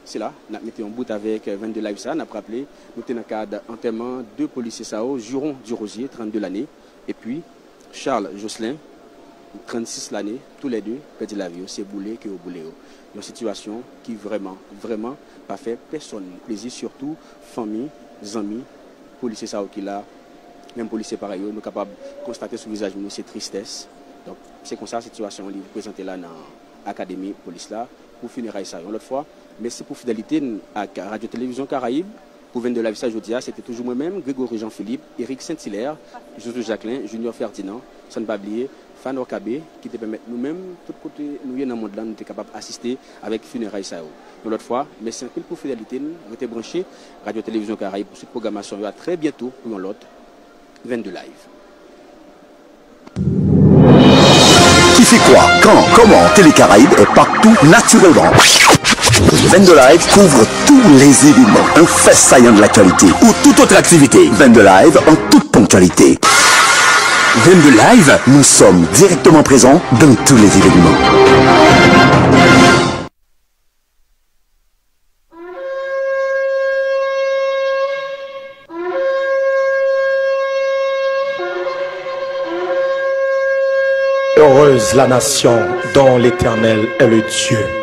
c'est là, nous mettons en bout avec 22 live ça, nous avons rappelé, nous sommes dans le cadre d'enterrement 2 policiers Sao, Juron Durosier, 32 l'année, et puis Charles Jocelyn, 36 l'année, tous les deux perdent la vie, c'est boulé que au boulé. Une situation qui vraiment pas fait personne plaisir, surtout famille, amis, policiers ça qui là, même policiers pareil, nous sommes capables de constater sur le visage de c'est tristesse. Donc c'est comme ça la situation est présentée là dans l'académie police là pour funérailles ça. L'autre fois, merci pour fidélité à Radio-Télévision Caraïbe. Pour venir de la visage aujourd'hui, c'était toujours moi-même, Grégory Jean-Philippe, Éric Saint-Hilaire, Joseph Jacquelin, Junior Ferdinand, sans pas oublier, Fanor Kabé, qui te permettent nous-mêmes, tout côté, nous y dans le monde là, nous sommes capables d'assister avec funérailles ça. L'autre fois, merci un peu pour fidélité, nous été branchés, Radio-Télévision Caraïbe pour cette programmation. À très bientôt pour l'autre 22 live. Qui fait quoi, quand, comment, Télé Caraïbe est partout naturellement. 22 Live couvre tous les événements, un fait saillant de l'actualité ou toute autre activité. 22 Live en toute ponctualité. 22 Live, nous sommes directement présents dans tous les événements. Heureuse la nation dont l'Éternel est le Dieu.